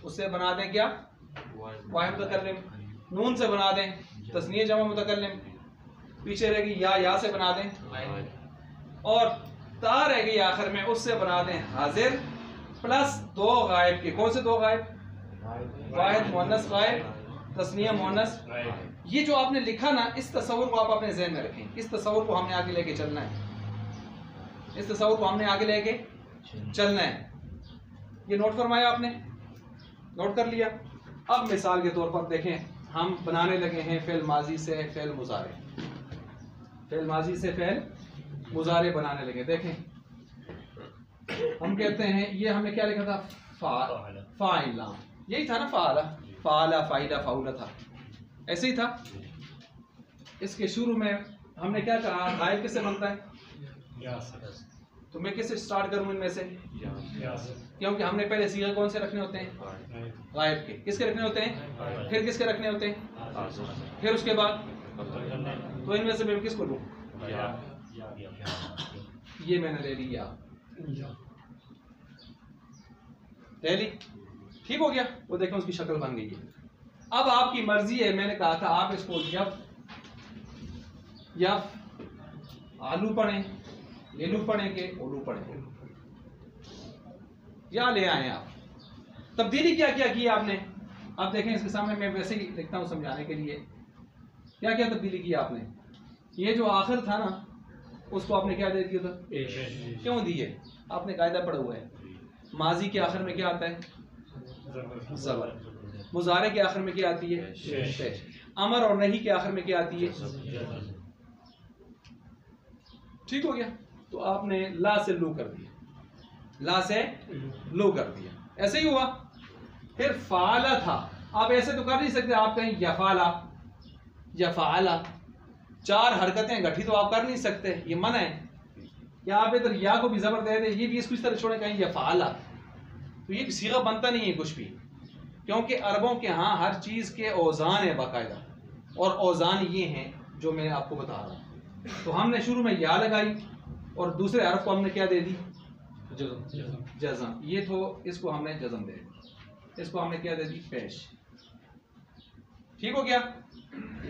اس سے بنا دیں کیا؟ واحد متکلم. نون سے بنا دیں تثنیہ جمع متکلم. پیچھے رہ گئی یا سے بنا دیں, اور تا رہ گئی آخر میں, اس سے بنا دیں حاضر پلس 2 غائب کے. کون سے 2 غائب؟ واحد مؤنث غائب, تثنیہ مؤنث. یہ جو آپ نے لکھا نا, اس تصور کو آپ اپنے ذہن میں رکھیں. اس تصور کو ہم نے آگے لے کے چلنا ہے. اس تصور کو ہم نے آگے لے کے چلنا ہے. یہ نوٹ فرمایا آپ نے؟ نوٹ کر لیا؟ اب مثال کے طور پر دیکھیں, ہم بنانے لگے ہیں فعل ماضی سے فعل مضارع. فعل ماضی سے فعل مضارع بنانے لگے. دیکھیں ہم کہتے ہیں, یہ ہم نے کیا لکھا تھا؟ فاعلا. یہی تھا نا, فعلا, فعلا, فاعلا, فاعلا تھا, ایسے ہی تھا. اس کے شروع میں ہم نے کیا کہا؟ غائب کس سے بنتا ہے؟ تو میں کس سے سٹارٹ کروں ان میں سے؟ کیونکہ ہم نے پہلے صیغے کون سے رکھنے ہوتے ہیں؟ غائب کے. کس کے رکھنے ہوتے ہیں؟ پھر کس کے رکھنے ہوتے ہیں؟ پھر اس کے بعد تو ان میں سے میں کس کو لوں؟ یہ میں نے لے لیا, لے لی. ٹھیک ہو گیا؟ وہ دیکھیں اس کی شکل بن گئی ہے. اب آپ کی مرضی ہے, میں نے کہا تھا آپ اس کو یف آلو پڑھیں, لیلو پڑھیں کہ اولو پڑھیں, یا لے آئیں آپ. تبدیلی کیا کیا کی آپ نے؟ اب دیکھیں اس کے سامنے, میں ویسے ہی لکھتا ہوں سمجھانے کے لیے. کیا کیا تبدیلی کی آپ نے؟ یہ جو آخر تھا نا, اس کو آپ نے کیا دے دیا تھا؟ کیوں دیے؟ آپ نے قاعدہ پڑھا ہوا ہے, ماضی کے آخر میں کیا آتا ہے؟ زبر. مضارع کے آخر میں کیا آتی ہے؟ پیش. امر اور نہیں کے آخر میں کیا آتی ہے؟ ٹھیک ہو گیا؟ تو آپ نے لا سے لو کر دیا, لا سے لو کر دیا. ایسے ہی ہوا. پھر فعلا تھا, آپ ایسے تو کر نہیں سکتے. آپ کہیں یفعلا, یفعلا, 4 حرکتیں گٹھی تو آپ کر نہیں سکتے, یہ منع ہے. یا آپ ادھر یا کو بھی زبر دے دیں, یہ بھی اس کو اس طرح چھوڑیں کہیں یفعلا, تو یہ صیغہ بنتا نہیں ہے کچھ بھی. کیونکہ عربوں کے ہاں ہر چیز کے اوزان ہے باقاعدہ, اور اوزان یہ ہیں جو میں آپ کو بتا رہا ہوں. تو ہم نے شروع میں یا لگائی, اور دوسرے حرف کو ہم نے کیا دے دی؟ جزم. یہ تو اس کو ہم نے جزم دے دی, اس کو ہم نے کیا دے دی؟ پیش. ٹھیک ہو گیا؟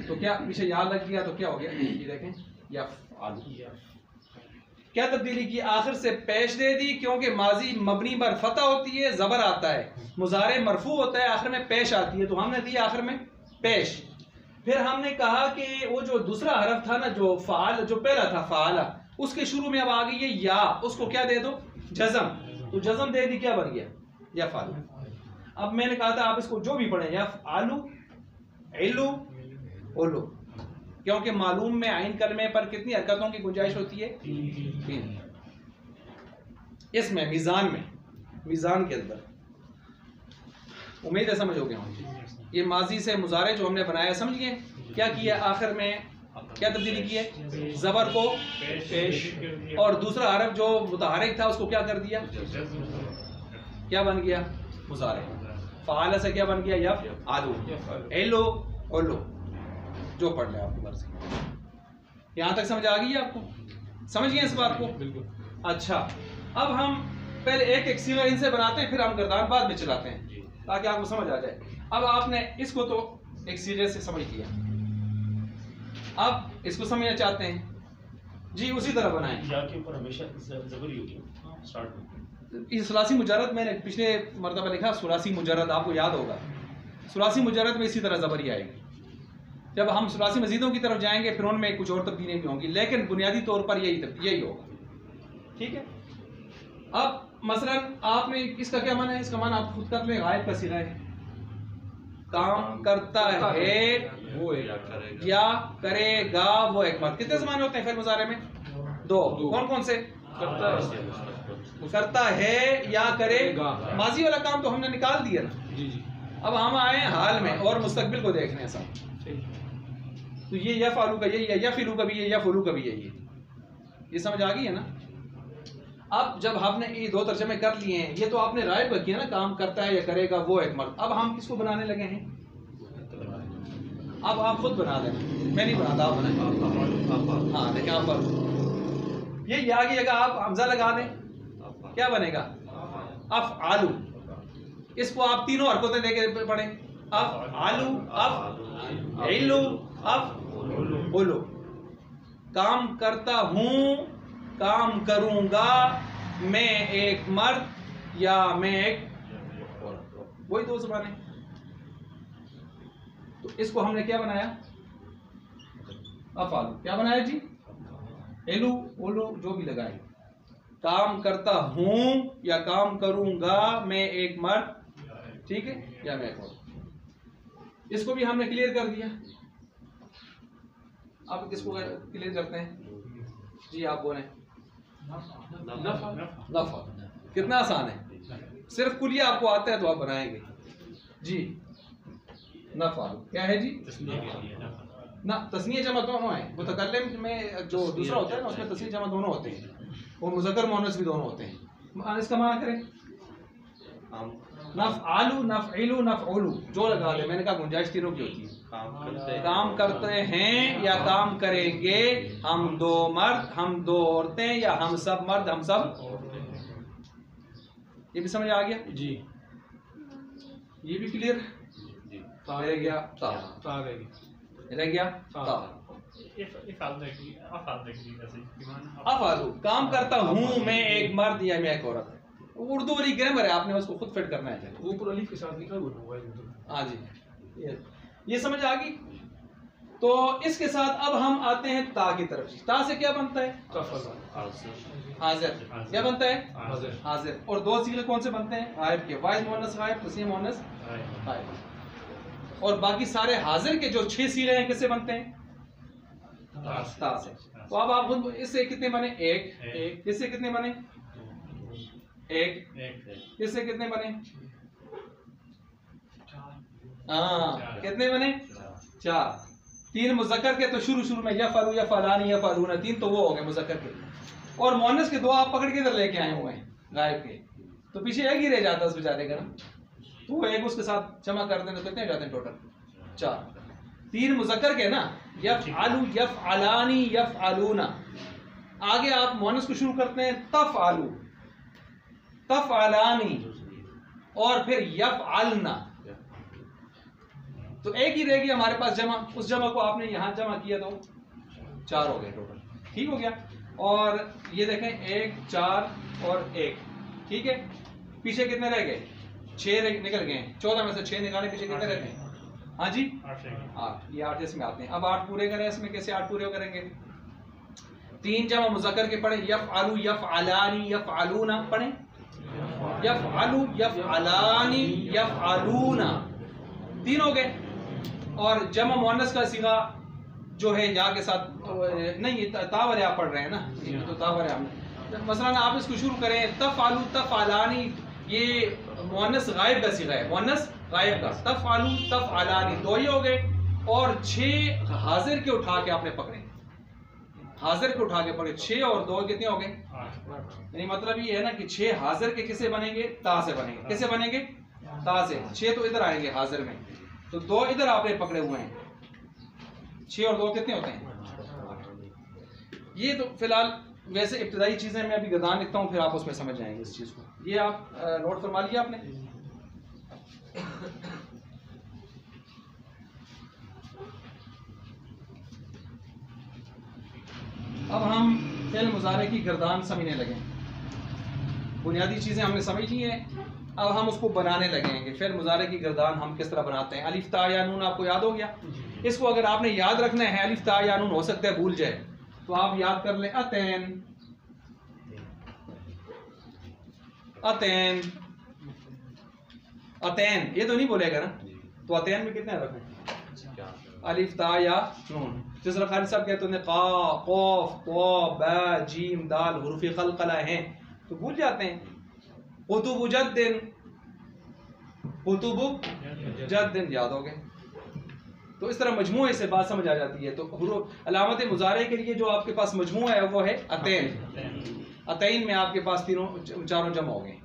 تو کیا پیچھے یا لگ گیا تو کیا ہو گیا؟ یہ دیکھیں یفعل. کیا تبدیلی کی؟ آخر سے پیش دے دی, کیونکہ ماضی مبنی پر فتح ہوتی ہے, زبر آتا ہے. مضارع مرفوع ہوتا ہے, آخر میں پیش آتی ہے, تو ہم نے دی آخر میں پیش. پھر ہم نے کہا کہ وہ جو دوسرا حرف تھا نا, جو فعال, جو پہلا تھا فعلا, اس کے شروع میں اب آ گئی ہے یا, اس کو کیا دے دو؟ جزم. تو جزم دے دی, کیا بن گیا؟ یفعل. اب میں نے کہا تھا آپ اس کو جو بھی پڑھیں, یفعلو, علو, اولو، کیونکہ معلوم میں عین کلمے پر کتنی حرکتوں کی گنجائش ہوتی ہے؟ 3۔ اس میں میزان کے اندر امید ہے سمجھ ہو گیا ہوں۔ یہ ماضی سے مضارع جو ہم نے بنایا سمجھیے کیا کیا، آخر میں کیا تبدیلی کی ہے؟ زبر کو پیش، اور دوسرا حرف جو متحرک تھا اس کو کیا کر دیا؟ کیا بن گیا؟ مضارع۔ فعال سے کیا بن گیا؟ یفعلو، ایلو اولو، جو پڑھ لیں آپ کی مرضی۔ یہاں تک سمجھ آ گئی ہے آپ کو؟ سمجھ گئے اس بات کو؟ بالکل۔ اچھا، اب ہم پہلے ایک ایک صیغہ ان سے بناتے ہیں، پھر ہم گردان بعد میں چلاتے ہیں تاکہ آپ کو سمجھ آ جائے۔ اب آپ نے اس کو تو ایک صیغے سے سمجھ لیا، اب اس کو سمجھنا چاہتے ہیں جی، اسی طرح بنائیں۔ یا کے اوپر ہمیشہ زبر ہی ہوگی سٹارٹ میں۔ یہ ثلاثی مجرد میں نے پچھلے مرتبہ لکھا، ثلاثی مجرد آپ کو یاد ہوگا، ثلاثی مجرد میں اسی طرح زبر ہی آئے گی۔ جب ہم ثلاثی مزیدوں کی طرف جائیں گے پھر ان میں کچھ اور تبدیلیاں بھی ہوں گی، لیکن بنیادی طور پر یہی ہوگا، ٹھیک ہے؟ اب مثلا آپ نے اس کا کیا معنی ہے؟ اس کا معنی آپ خود کر لیں، غائب کا صیغہ ہے، کام کرتا ہے وہ یا کرے گا وہ ایک مرد۔ کتنے زمانے ہوتے ہیں فعل مضارع میں؟ 2۔ کون کون سے؟ کرتا ہے یا کرے گا۔ ماضی والا کام تو ہم نے نکال دیا نا، جی جی۔ اب ہم آئے ہیں حال میں اور مستقبل کو دیکھنے ہیں سب، تو یہ یفعلو کا یہی ہے، یفعلو کا بھی ہے، یفعلو کا بھی یہی ہے۔ یہ سمجھ آ گئی ہے نا؟ اب جب ہم نے یہ 2 ترجمے کر لیے ہیں، یہ تو آپ نے رائب کا کیا نا، کام کرتا ہے یا کرے گا وہ ایک مرد۔ اب ہم کس کو بنانے لگے ہیں؟ اب آپ خود بنا دیں، میں نہیں بناتا، آپ بنائیں۔ ہاں دیکھیں آپ پر یہ آگے جگہ آپ حمزہ لگا دیں، کیا بنے گا؟ افعلو۔ اس کو آپ تینوں حرکتیں دے کے پڑھیں، افعلو، افعلو، افعلو۔ کام کرتا ہوں، کام کروں گا، میں ایک مرد یا میں ایک عورت، وہی 2 زبانیں۔ تو اس کو ہم نے کیا بنایا؟ افعلو۔ کیا بنایا جی؟ ایلو اولو جو بھی لگائیں، کام کرتا ہوں یا کام کروں گا، میں ایک مرد، ٹھیک ہے، یا میں ایک عورت۔ اس کو بھی ہم نے کلیئر کر دیا۔ اب کس کو کلیئر کرتے ہیں جی؟ آپ بولیں۔ نفع۔ کتنا آسان ہے، صرف کلیہ آپ کو آتا ہے تو آپ بنائیں گے جی۔ نفع کیا ہے جی؟ نہ تثنیہ جمع دونوں ہیں، متکلم میں جو دوسرا ہوتا ہے نا اس میں تثنیہ جمع دونوں ہوتے ہیں، اور مذکر مؤنث بھی دونوں ہوتے ہیں۔ اس کا معنی کریں، نفعلو، نفعلو، نفعلو، جو لگا دیں، میں نے کہا گنجائش تینوں کی ہوتی ہے۔ کام کرتے ہیں یا کام کریں گے، ہم 2 مرد، ہم 2 عورتیں، یا ہم سب مرد، ہم سب۔ یہ بھی سمجھ آ گیا جی؟ یہ بھی کلیئر رہ گیا؟ رہ گیا افعلو، کام کرتا ہوں، میں ایک مرد یا میں ایک عورت۔ اردو والی گرامر ہے، آپ نے اس کو خود فٹ کرنا ہے۔ اوپر الف کے ساتھ لکھا ہوا ہے۔ ہاں جی، یہ سمجھ آ گئی۔ تو اس کے ساتھ اب ہم آتے ہیں تا کی طرف۔ تا سے کیا بنتا ہے؟ حاضر۔ کیا بنتا ہے؟ حاضر۔ اور 2 صیغے کون سے بنتے ہیں؟ غائب کے، واحد مؤنث غائب، تثنیہ مؤنث غائب۔ اور باقی سارے حاضر کے جو 6 صیغے ہیں کس سے بنتے ہیں؟ تا سے۔ تو اب آپ خود اس سے کتنے بنے؟ 1۔ اس سے کتنے بنے؟ 1۔ اس سے کتنے بنے؟ ہاں، کتنے بنے؟ 4۔ 3 مذکر کے تو شروع میں یفعلو، یفعلانی، یفعلون، 3 تو وہ ہو گئے مذکر کے، اور مؤنث کے 2 آپ پکڑ کے ادھر لے کے آئے ہوئے ہیں غائب کے، تو پیچھے ایک ہی رہ جاتا ہے اس بیچارے کا نا، تو ایک اس کے ساتھ جمع کر دیں تو کتنے ہو جاتے ہیں ٹوٹل؟ 4۔ 3 مذکر کے نا، یفعلو، یفعلانی، یفعلون۔ آگے آپ مؤنث کو شروع کرتے ہیں تفعلو، تفعلانی، اور پھر یفعلنا، تو ایک ہی رہ گیا ہمارے پاس جمع۔ اس جمع کو آپ نے یہاں جمع کیا تو 4 ہو گئے ٹوٹل، ٹھیک ہو گیا۔ اور یہ دیکھیں 1، 4 اور 1، ٹھیک ہے۔ پیچھے کتنے رہ گئے؟ 6 نکل گئے ہیں، 14 میں سے 6 نکالے، پیچھے کتنے رہتے ہیں؟ ہاں جی 8۔ یہ 8 اس میں آتے ہیں۔ اب 8 پورے کریں، اس میں کیسے 8 پورے کریں گے؟ 3 جمع مذکر کے پڑھیں، یفعلو، یفعلانی، یفعلون، پڑھیں یفعلو، یفعلانی، یفعلون، 3 ہو گئے۔ اور جمع مؤنث کا صیغہ جو ہے یا کے ساتھ نہیں، یہ تاور یا پڑھ رہے ہیں نا، تو تاور یا مثلا آپ اس کو شروع کریں تفعلوا تفعلانی، یہ مؤنث غائب کا صیغہ ہے، مؤنث غائب کا، تفعلوا تفعلانی دو ہی ہو گئے، اور 6 حاضر کے اٹھا کے آپ نے پکڑے، حاضر کے اٹھا کے پکڑے، 6 اور 2 کتنے ہو گئے؟ یعنی مطلب یہ ہے نا کہ 6 حاضر کے کسے بنیں گے؟ تا سے بنیں گے، کسے بنیں گے؟ تا سے، 6 تو ادھر آئیں گے حاضر میں، تو 2 ادھر آپ نے پکڑے ہوئے ہیں، 6 اور 2 کتنے ہوتے ہیں؟ یہ تو فی الحال ویسے ابتدائی چیزیں میں ابھی گردان لکھتا ہوں، پھر آپ اس میں سمجھ جائیں گے اس چیز کو. یہ آپ نوٹ فرما لیا آپ نے. اب ہم فعل مضارع کی گردان سمجھنے لگے. بنیادی چیزیں ہم نے سمجھ لی ہیں، اب ہم اس کو بنانے لگیں گے. فعل مضارع کی گردان ہم کس طرح بناتے ہیں؟ الف تا یا نون آپ کو یاد ہو گیا. اس کو اگر آپ نے یاد رکھنا ہے، الف تا یا نون ہو سکتا ہے بھول جائے، تو آپ یاد کر لیں اتین اتین اتین. یہ تو نہیں بولے گا نا، تو اتین میں کتنے حرف ہیں؟ الف تا یا نون. جس طرح خالد صاحب کہتے ہیں قاف قاف طا با جیم دال حروف قلقلہ ہیں، تو بھول جاتے ہیں. قطب جد قطب جد یاد ہو گئے. تو اس طرح مجموعے سے بات سمجھ آ جاتی ہے. تو حروف علامت مضارع کے لیے جو آپ کے پاس مجموعہ ہے وہ ہے اتین. اتین میں آپ کے پاس چاروں جمع ہو گئے.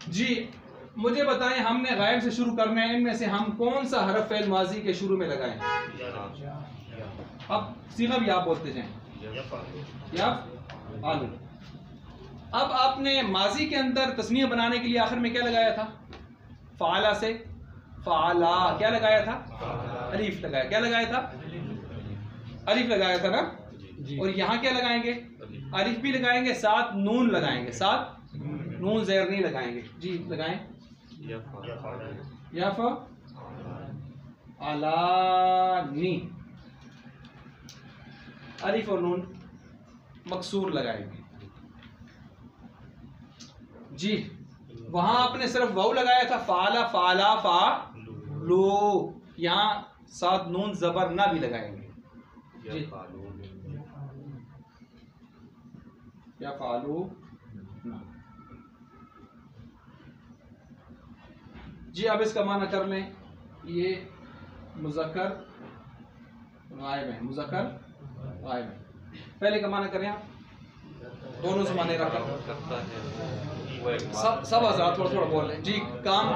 جی مجھے بتائیں، ہم نے غائب سے شروع کرنا ہے، ان میں سے ہم کون سا حرف فعل ماضی کے شروع میں لگائیں؟ اب صیغہ بھی آپ بولتے جائیں. یفعل. اب آپ نے ماضی کے اندر تسنیہ بنانے کے لیے آخر میں کیا لگایا تھا؟ فعلا سے فعلا کیا لگایا تھا؟ الف لگایا. کیا لگایا تھا؟ الف لگایا تھا نا. اور یہاں کیا لگائیں گے؟ الف بھی لگائیں گے، ساتھ نون لگائیں گے، ساتھ نون زیر نہیں لگائیں گے. جی لگائیں. یفعلانی. الف اور نون مکسور لگائیں گے. جی وہاں آپ نے صرف واو لگایا تھا، فعلا فعلا فعلو، یہاں ساتھ نون زبر نہ بھی لگائیں گے. جی یا فعلو. جی اب اس کا معنی کر لیں. یہ مذکر غائب ہے، مذکر غائب ہے. پہلے کا معنی کریں آپ، دونوں سے معنی رکھا. سب آزاد تھوڑا تھوڑا بول رہے ہیں. جی کام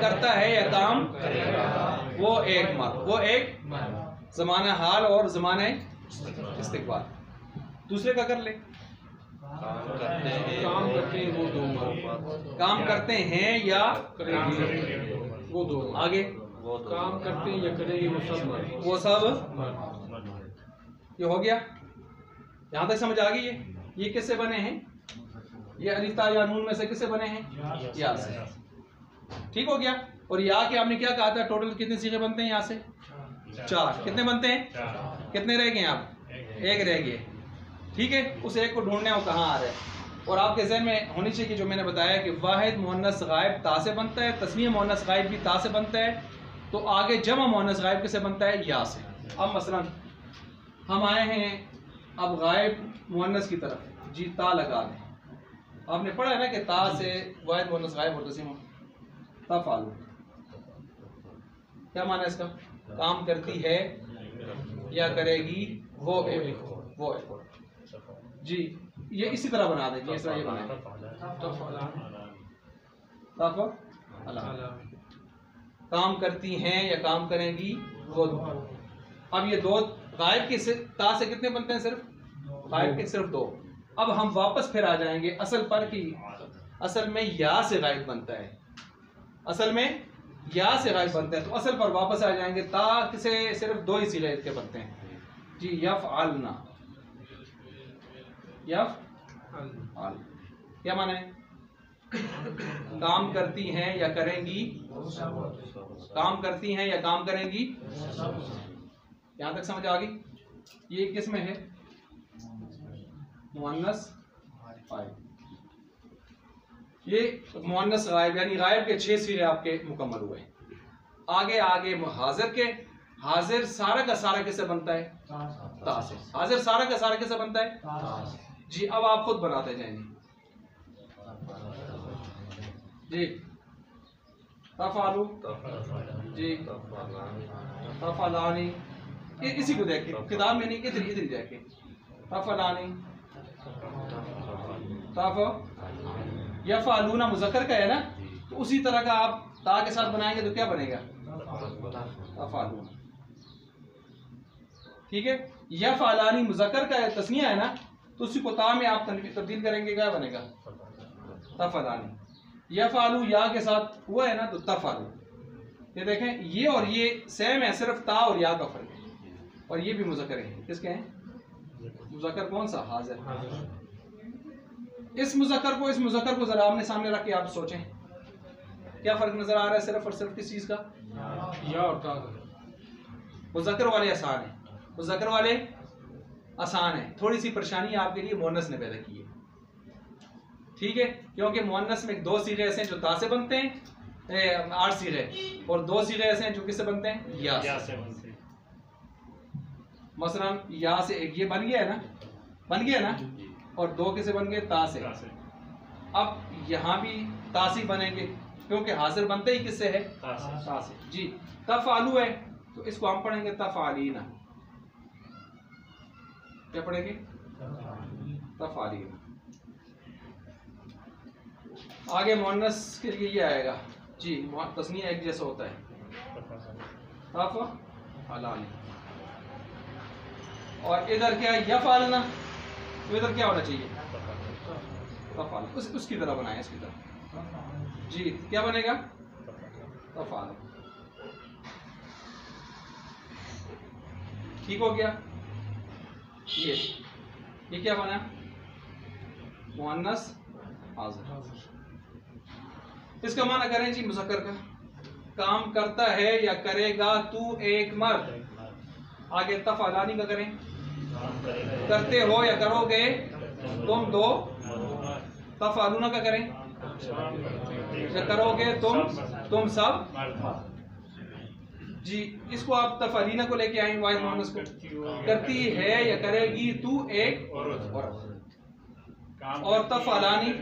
کرتا ہے یا کام، وہ ایک مرد، وہ ایک زمانہ حال اور زمانہ استقبال. دوسرے کا کر لیں. کام کرتے ہیں وہ دو مرد. کام کرتے ہیں یا وہ دو. آگے کام کرتے ہیں یا کریں گے وہ سب مرد. وہ سب. مرد. یہ ہو گیا. یہاں تک سمجھ آ گئی ہے. یہ کس سے بنے ہیں؟ یہ الف تا یا نون میں سے کس سے بنے ہیں؟ یا سے. ٹھیک ہو گیا. اور یا کے ہم نے کیا کہا تھا؟ ٹوٹل کتنے صیغے بنتے ہیں یہاں سے؟ 4. کتنے بنتے ہیں؟ کتنے رہ گئے آپ؟ ایک رہ گئے. ٹھیک ہے. اس ایک کو ڈھونڈنے وہ کہاں آ رہا ہے. اور آپ کے ذہن میں ہونی چاہیے کہ جو میں نے بتایا کہ واحد مؤنث غائب تا سے بنتا ہے، تثنیہ مؤنث غائب بھی تا سے بنتا ہے، تو آگے جمع مؤنث غائب کس سے بنتا ہے؟ یا سے. اب مثلا ہم آئے ہیں اب غائب مؤنث کی طرف. جی تا لگا دیں. آپ نے پڑھا ہے نا کہ تا سے واحد مؤنث غائب اور تسنیہ تفعل. کیا معنی ہے اس کا؟ کام کرتی ہے یا کرے گی وہ ایک. جی یہ اسی طرح بنا دیں. جی اس طرح یہ بنائیں. کام کرتی ہیں یا کام کریں گی وہ دو. اب یہ دو غائب کے تا سے کتنے بنتے ہیں؟ صرف غائب کے صرف 2. اب ہم واپس پھر آ جائیں گے اصل پر کی اصل میں یا سے غائب بنتا ہے. اصل میں یا سے غائب بنتا ہے، تو اصل پر واپس آ جائیں گے. تا سے صرف 2 ہی صیغے کے بنتے ہیں. جی یفعلنا. یفعل کیا معنی ہے؟ کام کرتی ہیں یا کریں گی. کام کرتی ہیں یا کام کریں گی. یہاں تک سمجھ آ گئی. یہ کس میں ہے؟ مؤنث غائب. یہ مؤنث غائب یعنی غائب کے 6 صیغے آپ کے مکمل ہوئے. آگے آگے حاضر کے. حاضر سارا کا سارا کیسے بنتا ہے؟ تا سے. حاضر سارا کا سارا کیسے بنتا ہے؟ جی اب آپ خود بناتے جائیں جی. تفعلو جی تفعلانی. اسی کو دیکھ کے کتاب میں نہیں، ادھر ادھر دیکھ کے تفعلانی یفعلون مذکر کا ہے نا، تو اسی طرح کا آپ تا کے ساتھ بنائیں گے تو کیا بنے گا؟ تفعلون. ٹھیک ہے. یفعلانی مذکر کا ہے، تثنیہ ہے نا، تو اسی کو تا میں آپ تبدیل کریں گے، کیا بنے گا؟ تفعلانی. یفعلو یا کے ساتھ ہوا ہے نا تو تفعلو. یہ دیکھیں یہ اور یہ سیم ہے، صرف تا اور یا کا فرق ہے. اور یہ بھی مذکر ہے. کس کے ہیں؟ مذکر کون سا؟ حاضر. اس مذکر کو ذرا آپ نے سامنے رکھ کے آپ سوچیں کیا فرق نظر آ رہا ہے صرف اور صرف کس چیز کا؟ یا اور تا. مذکر والے آسان ہیں، مذکر والے آسان ہیں. تھوڑی سی پریشانی آپ کے لیے مؤنث نے پیدا کی ہے. ٹھیک ہے، کیونکہ مؤنث میں 2 صیغے ایسے ہیں جو تا سے بنتے ہیں، 8 صیغے، اور 2 صیغے ایسے ہیں جو کس سے بنتے ہیں؟ یا سے. مثلا یا سے ایک یہ بن گیا ہے نا، اور 2 کسے بن گئے؟ تا سے. اب یہاں بھی تا سے بنیں گے کیونکہ حاضر بنتے ہی کس سے ہے؟ تا سے. جی تفعلو ہے تو اس کو ہم پڑھیں گے تفعلینا. کیا پڑھیں گے؟ تفعلینا. آگے مؤنث کے لیے یہ آئے گا جی، تثنیہ ایک جیسا ہوتا ہے تفعلانی. اور ادھر کیا یفعلنا، تو ادھر کیا ہونا چاہیے؟ تفعل. اس کی طرح بنائیں، اس کی طرح. جی کیا بنے گا؟ تفعل. ٹھیک ہو گیا. یہ کیا بنا؟ مؤنث حاضر. اس کا معنی کریں جی مذکر کا. کام کرتا ہے یا کرے گا تو ایک مرد. آگے تفعلانی کا کریں، کرتے ہو یا کرو گے تم 2. تفعلون کا کریں، یا کرو گے تم سب. جی اس کو آپ تفعلینا کو لے کے آئیں، واحد مؤنث کو. کرتی ہے یا کرے گی تو ایک عورت. اور تفعلانی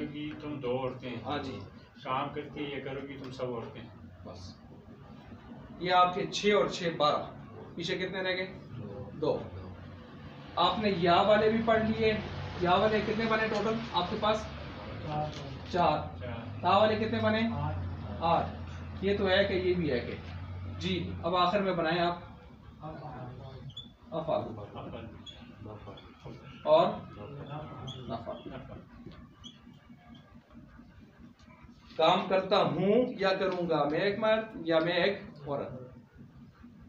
تم 2 عورتیں. ہاں جی. کام کرتی ہے یا کرو گی تم سب عورتیں. بس یہ آپ کے 6 اور 6 12. پیچھے کتنے رہ گئے؟ 2. آپ نے یا والے بھی پڑھ لیے. یا والے کتنے بنے ٹوٹل آپ کے پاس؟ 4. تا والے کتنے بنے؟ 8. یہ تو ہے کہ یہ بھی ہے کہ. جی اب آخر میں بنائیں آپ افعل اور نفعل. کام کرتا ہوں یا کروں گا، میں ایک مرد یا میں ایک عورت.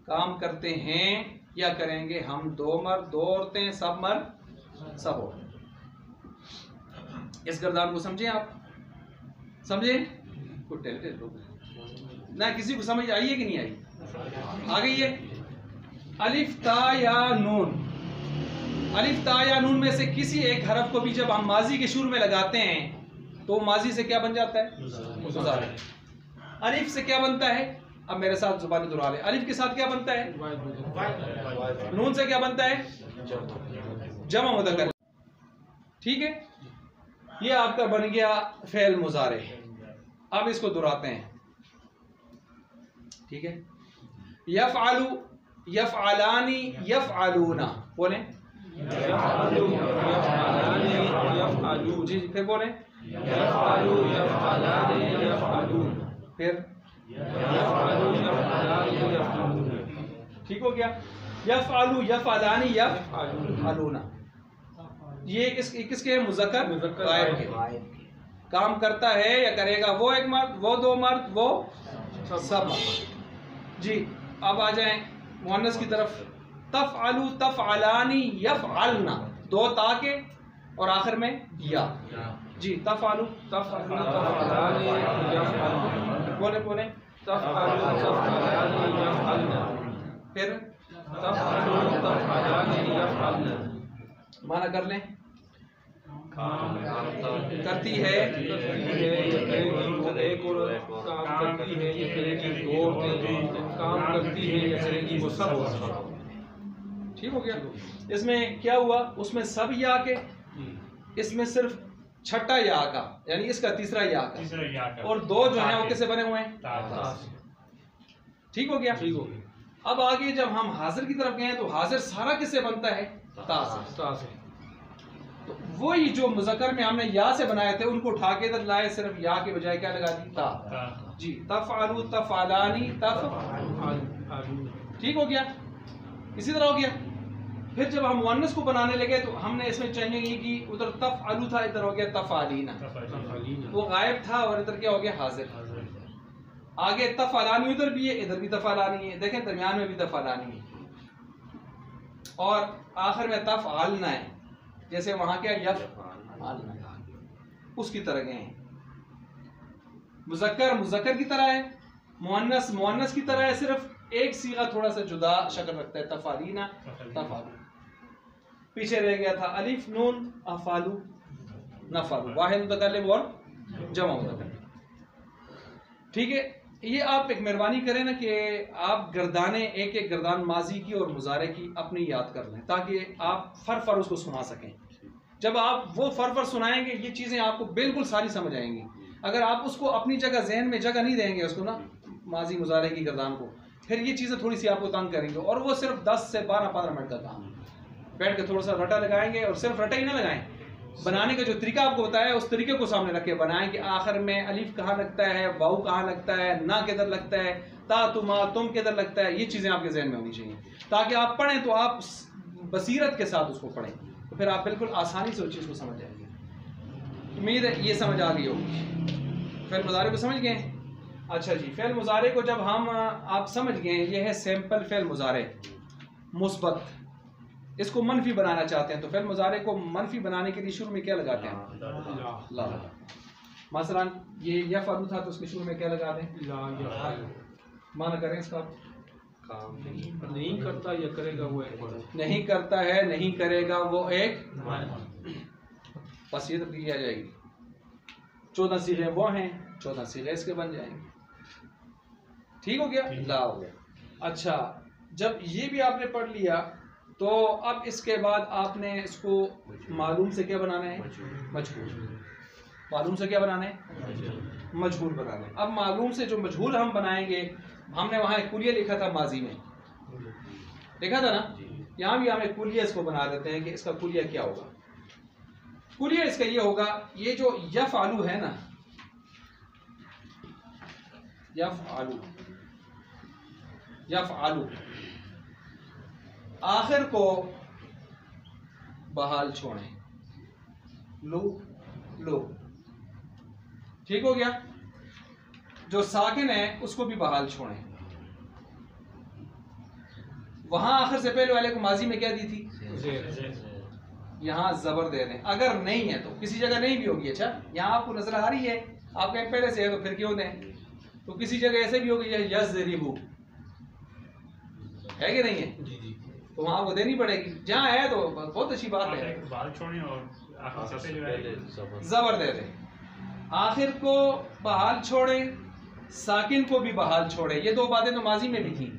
کام کرتے ہیں یا کریں گے ہم 2 مرد 2 عورتیں، سب مرد سب عورتیں. اس گردان کو سمجھیں آپ؟ سمجھیں؟ نہ کسی کو سمجھ آئی ہے کہ نہیں آئی؟ آ گئی ہے. الف تا یا نون. الف تا یا نون میں سے کسی ایک حرف کو بھی جب ہم ماضی کے شروع میں لگاتے ہیں تو ماضی سے کیا بن جاتا ہے؟ مضارع. الف سے کیا بنتا ہے؟ اب میرے ساتھ زبانی دہرا لیں. الف کے ساتھ کیا بنتا ہے؟ نون سے کیا بنتا ہے؟ جمع مذکر. ٹھیک ہے، یہ آپ کا بن گیا فعل مضارع. اب اس کو دہراتے ہیں. ٹھیک ہے. یفعلو، یفعلانی، یفعلون. بولیں جی پھر بولیں پھر. ٹھیک ہو گیا. یفعلو، یفعلانی، یفعلون. یہ کس کے مذکر غائب کے. کام کرتا ہے یا کرے گا وہ ایک مرد، وہ 2 مرد، وہ سب مرد. جی اب آ جائیں مؤنث کی طرف. تفعلو، تفعلانی، یفعلنا. 2 تا کے اور آخر میں یا. جی تفعلو، تفعلانی، یفعلنا. بولے بولے تفعلو، تفعلانی، یفعلنا. پھر تفعلو، تفعلانی، یفعلنا. معنی کر لیں. کرتی ہے، کرتی ہے یا کرے گی دو عورتیں کام کرتی ہے یا کرے گی وہ سب ہوگا. ٹھیک ہو گیا. اس میں کیا ہوا, اس میں سب یا کے, اس میں صرف چھٹا یا کا, یعنی اس کا تیسرا یا کا, اور دو جو ہیں وہ کیسے بنے ہوئے ہیں. ٹھیک ہو گیا. اب آگے جب ہم حاضر کی طرف گئے تو حاضر سارا کس سے بنتا ہے, تا سے. تو وہی جو مذکر میں ہم نے یا سے بنائے تھے ان کو اٹھا کے ادھر لائے, صرف یا کے بجائے کیا لگا دی, تا. جی, تفعلوا تفعلانی تفعلون. ٹھیک ہو گیا. اسی طرح ہو گیا. پھر جب ہم مؤنث کو بنانے لگے تو ہم نے اس میں چینجنگ یہ کی, ادھر تفعلوا تھا, ادھر ہو گیا تفعلینا. وہ غائب تھا اور ادھر کیا ہو گیا, حاضر. آگے تفعلانی ادھر بھی ہے, ادھر بھی تفعلانی ہے, دیکھیں درمیان میں بھی تفعلانی ہے, اور آخر میں تفعلنا ہے, جیسے وہاں کیا یفعلنا, اس کی طرح گئے ہیں. مذکر مذکر کی طرح ہے, مؤنث مؤنث کی طرح ہے, صرف ایک صیغہ تھوڑا سا جدا شکل رکھتا ہے, تفعلینا تفعلون. پیچھے رہ گیا تھا الف نون افعلوا نفعلوا, واحد متکلم اور جمع متکلم. ٹھیک ہے. یہ آپ ایک مہربانی کریں نا کہ آپ گردانیں ایک ایک گردان ماضی کی اور مضارع کی اپنی یاد کر لیں, تاکہ آپ فر اس کو سنا سکیں. جب آپ وہ فر سنائیں گے یہ چیزیں آپ کو بالکل ساری سمجھ آئیں گی. اگر آپ اس کو اپنی جگہ ذہن میں جگہ نہیں دیں گے اس کو نا, ماضی مضارع کی گردان کو, پھر یہ چیزیں تھوڑی سی آپ کو تنگ کریں گے, اور وہ صرف 10 سے 12-15 منٹ کا کام ہے. بیٹھ کے تھوڑا سا رٹا لگائیں گے, اور صرف رٹا ہی نہ لگائیں, بنانے کا جو طریقہ آپ کو بتایا اس طریقے کو سامنے رکھ کے بنائیں کہ آخر میں الف کہاں لگتا ہے, واو کہاں لگتا ہے, نا کدھر لگتا ہے, تا تما تم کدھر لگتا ہے. یہ چیزیں آپ کے ذہن میں ہونی چاہیے تاکہ آپ پڑھیں تو آپ بصیرت کے ساتھ اس کو پڑھیں, تو پھر آپ بالکل آسانی سے اس چیز کو سمجھ جائیں گے. امید ہے یہ سمجھ آ گئی ہوگی. فعل مضارع کو سمجھ گئے. اچھا جی, فعل مضارع کو جب ہم آپ سمجھ گئے, یہ ہے سیمپل فعل مضارع مثبت. اس کو منفی بنانا چاہتے ہیں تو فعل مضارع کو منفی بنانے کے لیے شروع میں کیا لگاتے ہیں, لا. مثلا یہ یفعلوا تھا تو اس کے شروع میں کیا لگا دیں, مانا کریں اس کا, کام نہیں کرتا یا کرے گا وہ ایک, نہیں کرتا ہے نہیں کرے گا وہ ایک, بس یہ تبدیلی آ جائے گی. 14 صیغے وہ ہیں, 14 صیغے اس کے بن جائیں گے. ٹھیک ہو گیا, لا ہو گیا. اچھا, جب یہ بھی آپ نے پڑھ لیا تو اب اس کے بعد آپ نے اس کو معلوم سے کیا بنانا ہے, مجہول. معلوم سے کیا بنانا ہے, مجہول بنانا ہے. اب معلوم سے جو مجہول ہم بنائیں گے, ہم نے وہاں ایک کلیہ لکھا تھا ماضی میں, لکھا تھا نا, یہاں بھی ہم ایک کلیہ اس کو بنا دیتے ہیں کہ اس کا کلیہ کیا ہوگا. کلیہ اس کا یہ ہوگا, یہ جو یفعلوا ہے نا, یفعلوا آخر کو بحال چھوڑیں, لو. ٹھیک ہو گیا. جو ساکن ہے اس کو بھی بحال چھوڑیں. وہاں آخر سے پہلے والے کو ماضی میں کیا دی تھی, یہاں زبر دے دیں. اگر نہیں ہے تو کسی جگہ نہیں بھی ہوگی. اچھا, یہاں آپ کو نظر آ رہی ہے, آپ کہیں پہلے سے ہے تو پھر کیوں دیں, تو کسی جگہ ایسے بھی ہوگی یضربو ہے کہ نہیں ہے, تو وہاں وہ دینی پڑے گی. جہاں ہے تو بہت اچھی بات ہے, زبر دے دیں. آخر کو بحال چھوڑیں, ساکن کو بھی بحال چھوڑیں. یہ دو باتیں تو ماضی میں بھی تھیں,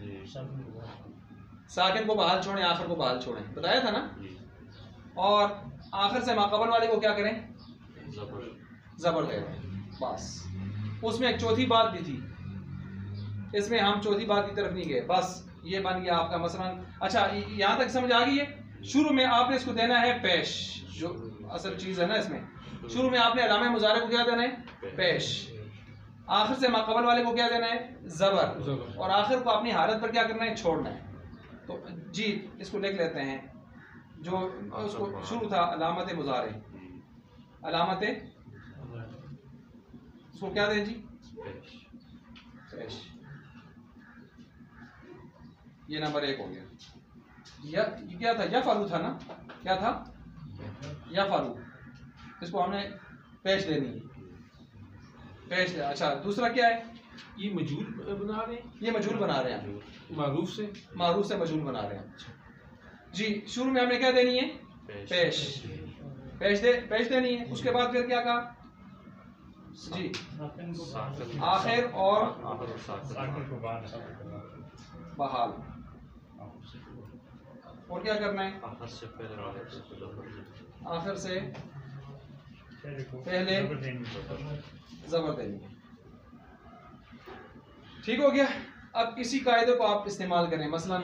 ساکن کو بحال چھوڑیں, آخر کو بحال چھوڑیں, بتایا تھا نا. اور آخر سے ماقبل والے کو کیا کریں, زبر دے دیں. بس اس میں ایک چوتھی بات بھی تھی, اس میں ہم چوتھی بات کی طرف نہیں گئے. بس یہ بن گیا آپ کا مثلا. اچھا, یہاں تک سمجھ آ گئی ہے. شروع میں آپ نے اس کو دینا ہے پیش, جو اصل چیز ہے نا اس میں. شروع میں آپ نے علامہ مضارع کو کیا دینا ہے, پیش. آخر سے ماقبل والے کو کیا دینا ہے, زبر. اور آخر کو اپنی حالت پر کیا کرنا ہے, چھوڑنا ہے. تو جی اس کو لکھ لیتے ہیں. جو اس کو شروع تھا علامت مضارع, علامت اس کو کیا دیں جی, پیش. یہ نمبر 1 ہو گیا. یہ کیا تھا, یفعلوا تھا نا, کیا تھا, یفعلوا. اس کو ہم نے پیش دینی ہے, پیش. اچھا, دوسرا کیا ہے, یہ مجہول بنا رہے ہیں, یہ مجہول بنا رہے ہیں, معروف سے مجہول بنا رہے ہیں. جی, شروع میں ہم نے کیا دینی ہے, پیش. پیش دینی ہے. اس کے بعد پھر کیا کہا, جی آخر اور بحال. اور کیا کرنا ہے؟ آخر سے پہلے زبر دینی ہے. ٹھیک ہو گیا. اب اسی قاعدے کو آپ استعمال کریں. مثلا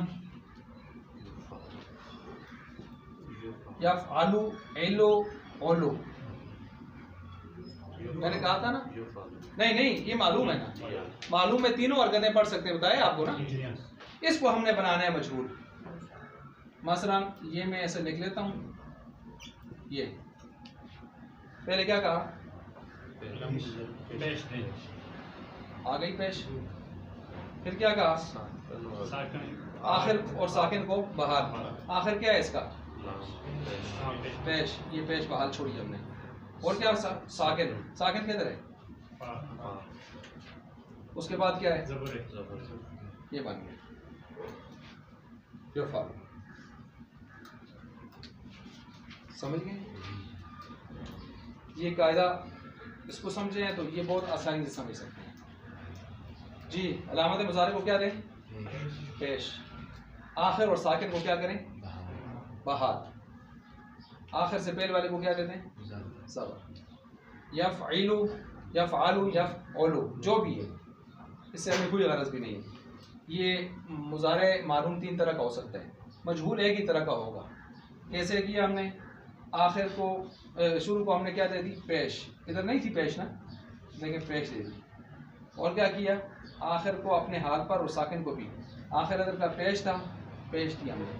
یفعلو علو اولو. میں نے کہا تھا نا نہیں یہ معلوم ہے نا. معلوم ہے تینوں حرکتیں پڑھ سکتے ہیں. بتایا آپ کو نا. اس کو ہم نے بنانا ہے مجہول. مثلا یہ میں ایسے لکھ لیتا ہوں. یہ پہلے کیا کہا؟ آ گئی پیش. پھر کیا کہا؟ آخر اور ساکن کو بحال. آخر کیا ہے اس کا؟ پیش. یہ پیش بحال چھوڑی ہم نے. اور کیا؟ ساکن. ساکن کدھر ہے؟ اس کے بعد کیا ہے؟ یہ بن گیا. سمجھ گئے؟ یہ قاعدہ اس کو سمجھے ہیں تو یہ بہت آسانی سے سمجھ سکتے ہیں. جی علامت مضارع کو کیا دیں؟ پیش. آخر اور ساکن کو کیا کریں؟ بحال. آخر سے پہلے والے کو کیا دیتے ہیں؟ زبر. یفعلو یفعلو یفعلو جو بھی ہے اس سے ہمیں کوئی غرض بھی نہیں ہے. یہ مضارع معلوم تین طرح کا ہو سکتا ہے. مجہول ایک ہی طرح کا ہوگا. کیسے کیا ہم نے؟ آخر کو شروع کو ہم نے کیا دے دی؟ پیش. ادھر نہیں تھی پیش نا لیکن پیش دے دی. اور کیا کیا؟ آخر کو اپنے حال پر اور ساکن کو بھی. آخر ادھر کا پیش تھا پیش دیا ہم نے.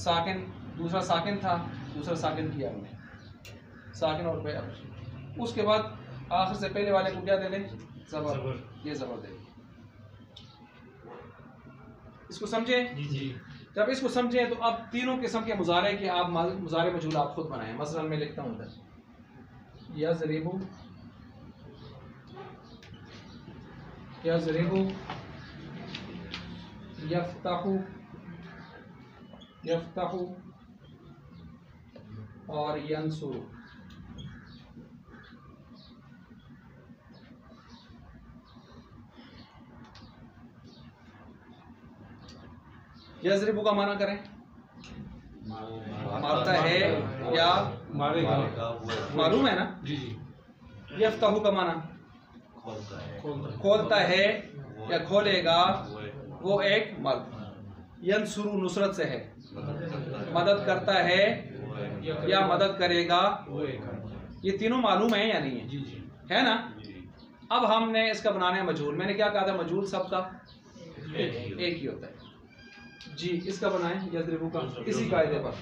ساکن دوسرا ساکن تھا دوسرا ساکن کیا ہم نے. ساکن اور پیش. اس کے بعد آخر سے پہلے والے کو کیا دے دیں؟ زبر. یہ زبر دے دیں. اس کو سمجھے؟ جی. جب اس کو سمجھیں تو اب تینوں قسم کے مضارع کے آپ مضارع مجہول آپ خود بنائیں. مثلا میں لکھتا ہوں ادھر یضرب یضرب یفتح یفتح اور ینصر. یضرب کا معنی کریں. مارتا ہے یا مارے گا. معلوم ہے نا. جی جی. یفتح کا معنی کھولتا ہے یا کھولے گا وہ ایک مرد. ینصر نصرت سے ہے. مدد کرتا ہے یا مدد کرے گا. یہ تینوں معلوم ہیں یا نہیں ہے؟ جی جی. ہے نا. اب ہم نے اس کا بنانا ہے مجہول. میں نے کیا کہا تھا؟ مجہول سب کا ایک ہی ہوتا ہے. جی اس کا بنائیں یضرب کا اسی قاعدے پر.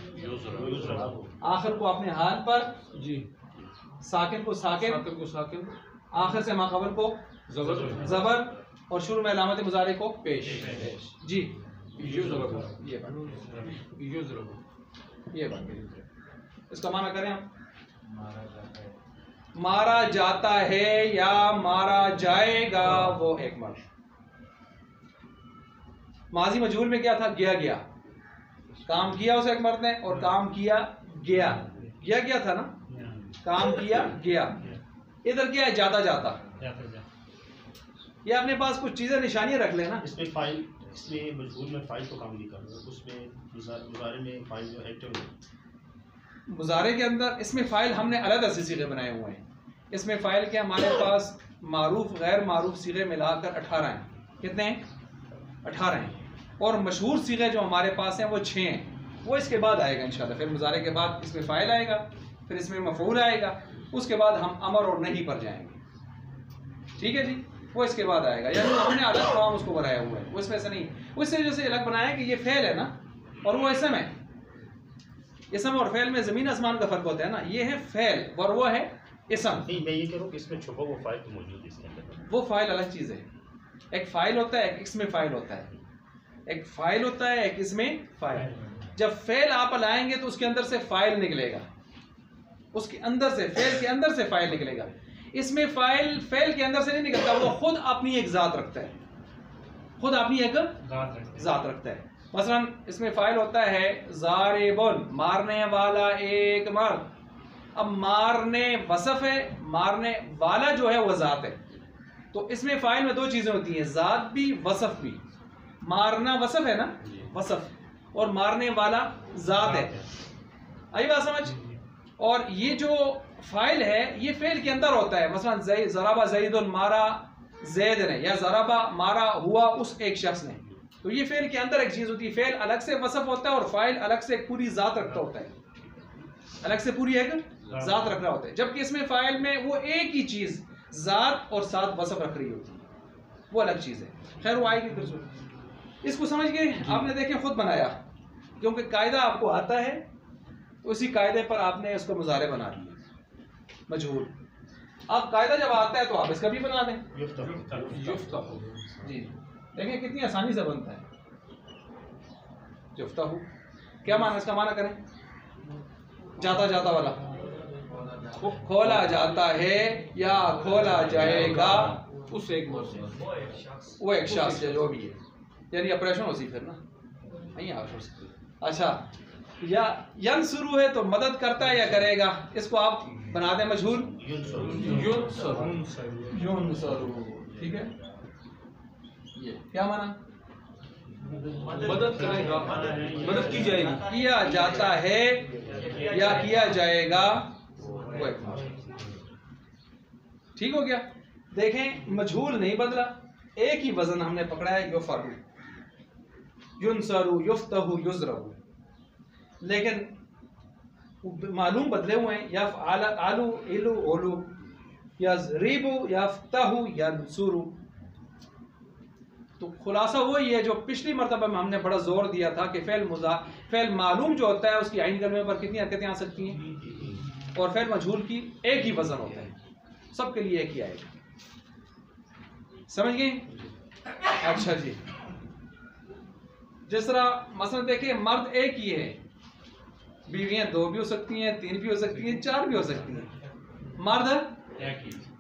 آخر کو اپنے حال پر. جی. ساکن کو ساکن کو ساکن. آخر سے ماقبل کو زبر. زبر اور شروع میں علامت مضارع کو پیش. جی یہ زبر. یہ بن یہ زبر. یہ بن گئی. اس کا معنی کریں ہم. مارا جاتا ہے یا مارا جائے گا وہ ایک مرد. ماضی مجہول میں کیا تھا؟ گیا گیا. کام کیا اسے ایک مرد نے اور کام کیا گیا. گیا گیا تھا نا. کام کیا گیا. ادھر کیا ہے؟ جاتا جاتا. یہ اپنے پاس کچھ چیزیں نشانیاں رکھ لینا. اس میں فائل اس میں مجہول میں فائل تو کام نہیں کر رہا. اس میں مضارع میں فائل جو ایکٹیو ہے. مضارع کے اندر اس میں فائل ہم نے علیحدہ سے صیغے بنائے ہوئے ہیں. اس میں فائل کے ہمارے پاس معروف غیر معروف صیغے ملا کر 18 ہیں. کتنے ہیں؟ 18 ہیں. اور مشہور صیغے جو ہمارے پاس ہیں وہ 6 ہیں. وہ اس کے بعد آئے گا انشاءاللہ. پھر مضارع کے بعد اس میں فاعل آئے گا. پھر اس میں مفعول آئے گا. اس کے بعد ہم امر اور نہیں پر جائیں گے. ٹھیک ہے جی. وہ اس کے بعد آئے گا. یعنی ہم نے الگ فارم اس کو بنایا ہوا ہے. وہ اس میں سے نہیں. اس سے جیسے الگ بنایا کہ یہ فعل ہے نا اور وہ اسم ہے. اسم اور فعل میں زمین آسمان کا فرق ہوتا ہے نا. یہ ہے فعل اور وہ ہے اسم. نہیں میں یہ کہہ رہا ہوں کہ اس میں چھپا ہوا فائل تو موجود ہے اس کے اندر. وہ فائل الگ چیز ہے. ایک فائل ہوتا ہے ایک اسم فائل ہوتا ہے. ایک فائل ہوتا ہے ایک اسم فائل. جب فعل آپ لائیں گے تو اس کے اندر سے فائل نکلے گا. اس کے اندر سے فعل کے اندر سے فائل نکلے گا. اس میں فائل فعل کے اندر سے نہیں نکلتا. وہ خود اپنی ایک ذات رکھتا ہے. خود اپنی ایک ذات رکھتا ہے. مثلا اس میں فائل ہوتا ہے ضاربن مارنے والا ایک مرد. اب مارنے وصف ہے، مارنے والا جو ہے وہ ذات ہے، تو اس میں فاعل میں دو چیزیں ہوتی ہیں، ذات بھی وصف بھی. مارنا وصف ہے نا، وصف، اور مارنے والا ذات ہے. آئی بات سمجھ؟ اور یہ جو فاعل ہے یہ فعل کے اندر ہوتا ہے، مثلا ضربہ زید مارا زید نے، یا ضربہ مارا ہوا اس ایک شخص نے، تو یہ فعل کے اندر ایک چیز ہوتی ہے. فعل الگ سے وصف ہوتا ہے اور فاعل الگ سے ایک پوری ذات رکھتا ہوتا ہے، الگ سے پوری ایک ذات رکھ رہا ہوتا ہے، جبکہ اس میں فاعل میں وہ ایک ہی چیز ذات اور ساتھ وصف رکھ رہی ہوتی ہے، وہ الگ چیز ہے. خیر وہ آئے گی پھر. اس کو سمجھ گئے؟ آپ نے دیکھیں خود بنایا، کیونکہ قاعدہ آپ کو آتا ہے تو اسی قاعدے پر آپ نے اس کو مضارع بنا دیا مجہول. اب قاعدہ جب آتا ہے تو آپ اس کا بھی بنا دیں. یفتح، جی دیکھیں کتنی آسانی سے بنتا ہے. یفتح کیا معنی، اس کا معنی کریں. جاتا جاتا والا، کھولا جاتا ہے یا کھولا جائے گا اس ایک وہ ایک شخص جو بھی ہے، یعنی آپریشن ہو سی پھر نا. اچھا، یا ینصرو ہے تو مدد کرتا ہے یا کرے گا، اس کو آپ بنا دیں مجہول. ینصرو، ٹھیک ہے. یہ کیا معنی، مدد کرے گا، مدد کی جائے گی. کیا جاتا ہے یا کیا جائے گا وہ ایک. ٹھیک ہو گیا. دیکھیں مجہول نہیں بدلا، ایک ہی وزن ہم نے پکڑا ہے، یفرو، ینصرو، یفتح، یضرب، لیکن معلوم بدلے ہوئے ہیں، یفعل، علو، علو، علو، یضرب، یفتح، ینصر. تو خلاصہ وہی ہے جو پچھلی مرتبہ میں ہم نے بڑا زور دیا تھا کہ فعل معلوم جو ہوتا ہے اس کی عین کلمے پر کتنی حرکتیں آ سکتی ہیں، اور فعل مجہول کی ایک ہی وزن ہوتا ہے، سب کے لیے ایک ہی آئے گا. سمجھ گئے؟ اچھا جی. جس طرح مثلا دیکھیں مرد ایک ہی ہے، بیویاں دو بھی ہو سکتی ہیں، تین بھی ہو سکتی ہیں، چار بھی ہو سکتی ہیں، مرد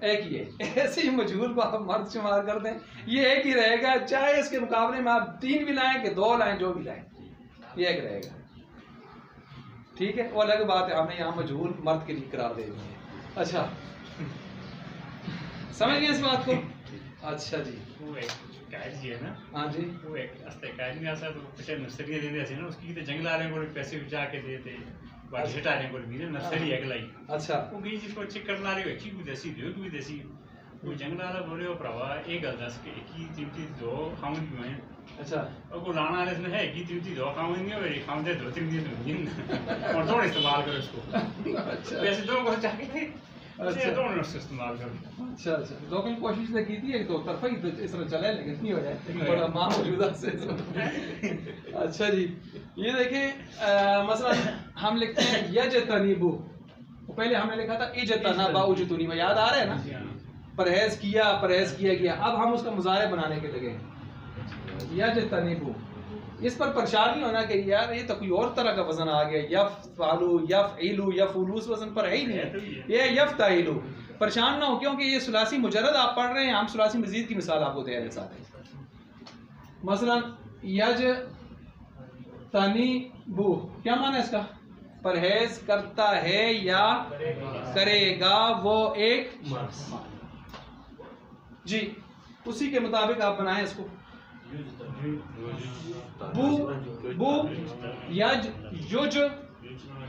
ایک ہی ہے. ایسے ہی مجہول کو آپ مرد شمار کر دیں، یہ ایک ہی رہے گا، چاہے اس کے مقابلے میں آپ تین بھی لائیں کہ دو لائیں، جو بھی لائیں یہ ایک رہے گا. ٹھیک ہے، وہ الگ بات ہے، ہم نے یہاں مجہول مرد کے لیے قرار دے دی ہے. اچھا سمجھ گئے اس بات کو؟ اچھا جی. وہ ایک قائد جی ہے نا، ہاں جی، وہ ایک اصل قائد نہیں آتا تو پیچھے نرسری دے سی نا، اس کی جنگل والے کو پیسے جا کے دیتے باقی ہٹانے کو بھی نرسری ہے گلائی. اچھا وہ گئی جس کو چیک کرنا رہی ہے کی دیسی دیو کی دیسی. وہ جنگل والا بولے وہ پروا ایک گل دس کہ ایک ہی تیمتی دو کھاؤں کی میں. اچھا، اور کو لانا والے نے ہے کہ تیمتی دو کھاؤں نہیں اور ایک کھاؤں دے دو تین دن اور دونوں استعمال کرو اس کو. ویسے دونوں کو چاہ کے دونوں استعمال کرو. اچھا اچھا. لوگوں نے کوشش نے کی تھی ایک دو طرفہ ہی اس طرح چلے، لیکن نہیں ہو جائے بڑا ماں موجودہ سے. اچھا جی. یہ دیکھیں مثلا ہم لکھتے ہیں یجتنبو، پہلے ہم نے لکھا تھا اجتنبا اجتنبا، یاد آ رہا ہے نا، پرہیز کیا پرہیز کیا گیا. اب ہم اس کا مضارع بنانے کے لگے یجتنبو. اس پر پریشان نہیں ہونا کہ یار یہ تو کوئی اور طرح کا وزن آ گیا، یفعلو، یفعلو، یفعلو، اس وزن پر ہے ہی نہیں، یہ یفتعلو. پریشان نہ ہو کیونکہ یہ ثلاثی مجرد آپ پڑھ رہے ہیں، ہم ثلاثی مزید کی مثال آپ کو دے رہے ساتھ ہیں. مثلا یجتنبو کیا معنی ہے اس کا؟ پرہیز کرتا ہے یا کرے گا وہ ایک جی. اسی کے مطابق آپ بنائیں اس کو. بو بو یج یج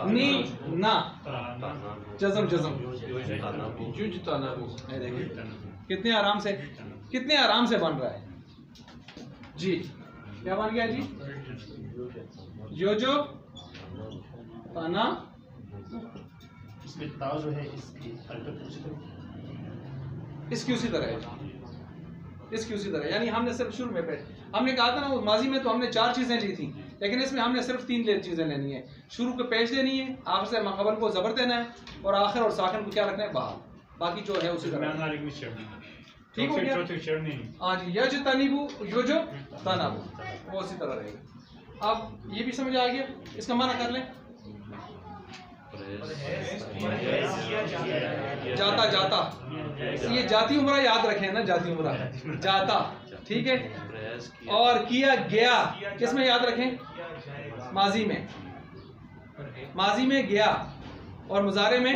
نی نا، جزم جزم. کتنے آرام سے بن رہا ہے جی. کیا بن گیا جی؟ یو جو تانا. اس میں تا جو ہے اس کی حرکت اس کی اسی طرح ہے، اس کی اسی طرح. یعنی ہم نے صرف شروع میں ہم نے کہا تھا نا وہ ماضی میں تو ہم نے 4 چیزیں لی تھیں، لیکن اس میں ہم نے صرف 3 چیزیں لینی ہے. شروع کو پیش دینی ہے، آخر سے ماقبل کو زبر دینا ہے، اور آخر اور ساکن کو کیا رکھنا ہے باہر. باقی جو ہے اسی طرح. ٹھیک ہو گیا؟ ہاں جی. یجتنبو یوجو تنبو وہ اسی طرح رہے گا. اب یہ بھی سمجھ آ گیا، اس کا معنی کر لیں. جاتا جاتا، یہ جاتی عمرہ یاد رکھیں نا، جاتی عمرہ جاتا. ٹھیک ہے. اور کیا گیا کس میں یاد رکھیں؟ ماضی میں. ماضی میں گیا، اور مضارع میں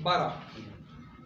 12,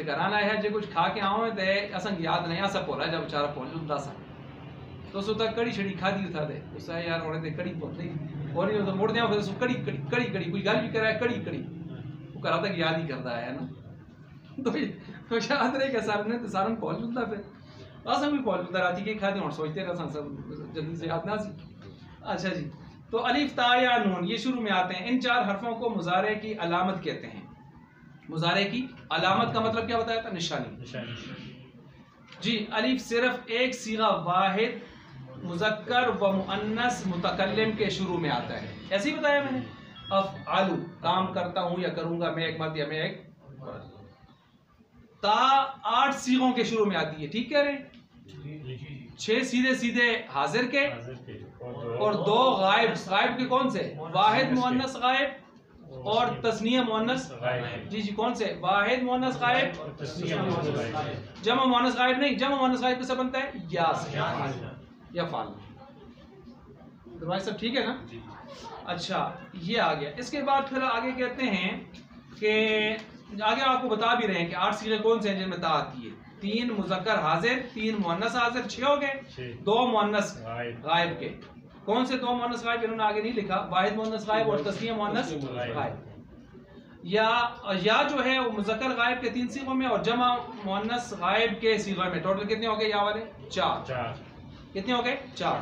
تے گھرانا ہے جے کچھ کھا کے آؤں تے اسن یاد نہیں اسا پولا جب بیچارہ پہنچ جوندا سا تو سو تا کڑی چھڑی کھا دی تھا دے اس یار ہونے تے کڑی پہنچ نہیں اور یہ تو موڑ دیاں پھر سو کڑی کڑی کڑی کڑی کوئی گل بھی کرا ہے کڑی کڑی وہ کرا تک یاد ہی کردا ہے نا تو یاد رہے کہ سارنے تے سارن پہنچ جوندا پھر اسن بھی پہنچ جوندا راتی کے کھا دی اور سوچتے رہا سن جلدی سے یاد نہ سی. اچھا جی تو الف تا یا نون یہ شروع میں آتے ہیں. ان 4 حرفوں کو مضارع کی علامت کہتے ہیں. مضارع کی علامت کا مطلب کیا بتایا تھا؟ نشانی. جی الف صرف ایک صیغہ واحد مذکر و مؤنث متکلم کے شروع میں آتا ہے. ایسے ہی بتایا میں نے. افعل کام کرتا ہوں یا کروں گا، میں ایک مرد یا میں ایک. تا 8 صیغوں کے شروع میں آتی ہے. ٹھیک کہہ رہے ہیں؟ 6 سیدھے حاضر کے اور 2 غائب. غائب کے کون سے؟ واحد مؤنث غائب اور تثنیہ مؤنث. جی جی کون سے؟ واحد مؤنث غائب. جمع مؤنث غائب نہیں. جمع مؤنث غائب کیسے بنتا ہے؟ یا سے یا فعل. دروازے سب ٹھیک ہے نا؟ اچھا یہ آ گیا. اس کے بعد پھر آگے کہتے ہیں کہ آگے آپ کو بتا بھی رہے ہیں کہ 8 صیغے کون سے ہیں جن میں تا آتی ہے. 3 مذکر حاضر، 3 مؤنث حاضر، 6 ہو گئے. 2 مؤنث غائب کے. کون سے 2 مؤنث غائب؟ انہوں نے آگے نہیں لکھا. واحد مؤنث غائب اور تثنیہ مؤنث غائب. یا جو ہے وہ مذکر غائب کے 3 صیغوں میں اور جمع مؤنث غائب کے صیغوں میں. ٹوٹل کتنے ہو گئے یا والے؟ 4. کتنے ہو گئے؟ 4.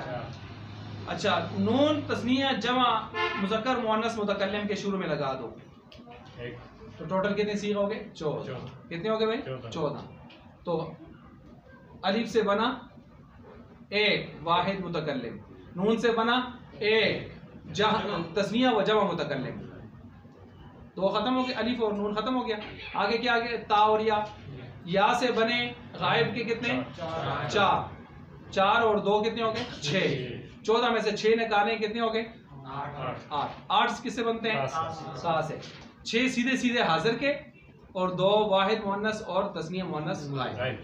اچھا نون تثنیہ جمع مذکر مؤنث متکلم کے شروع میں لگا دو تو ٹوٹل کتنے صیغے ہو گئے؟ 14. کتنے ہو گئے بھائی؟ 14. تو الف سے بنا 1 واحد متکلم، نون سے بنا 1 تثنیہ و جمع متکلم. 2 ختم ہو گئے، الف اور نون ختم ہو گیا. آگے کیا آگے؟ تا اور یا. یا سے بنے غائب کے کتنے؟ 4. 4 اور 2 کتنے ہو گئے؟ 6. 14 میں سے 6 نکالیں کتنے ہو گئے؟ 8. 8 کس سے بنتے ہیں؟ 7 سے. 6 سیدھے حاضر کے اور 2 واحد مؤنث اور تثنیہ مؤنث غائب.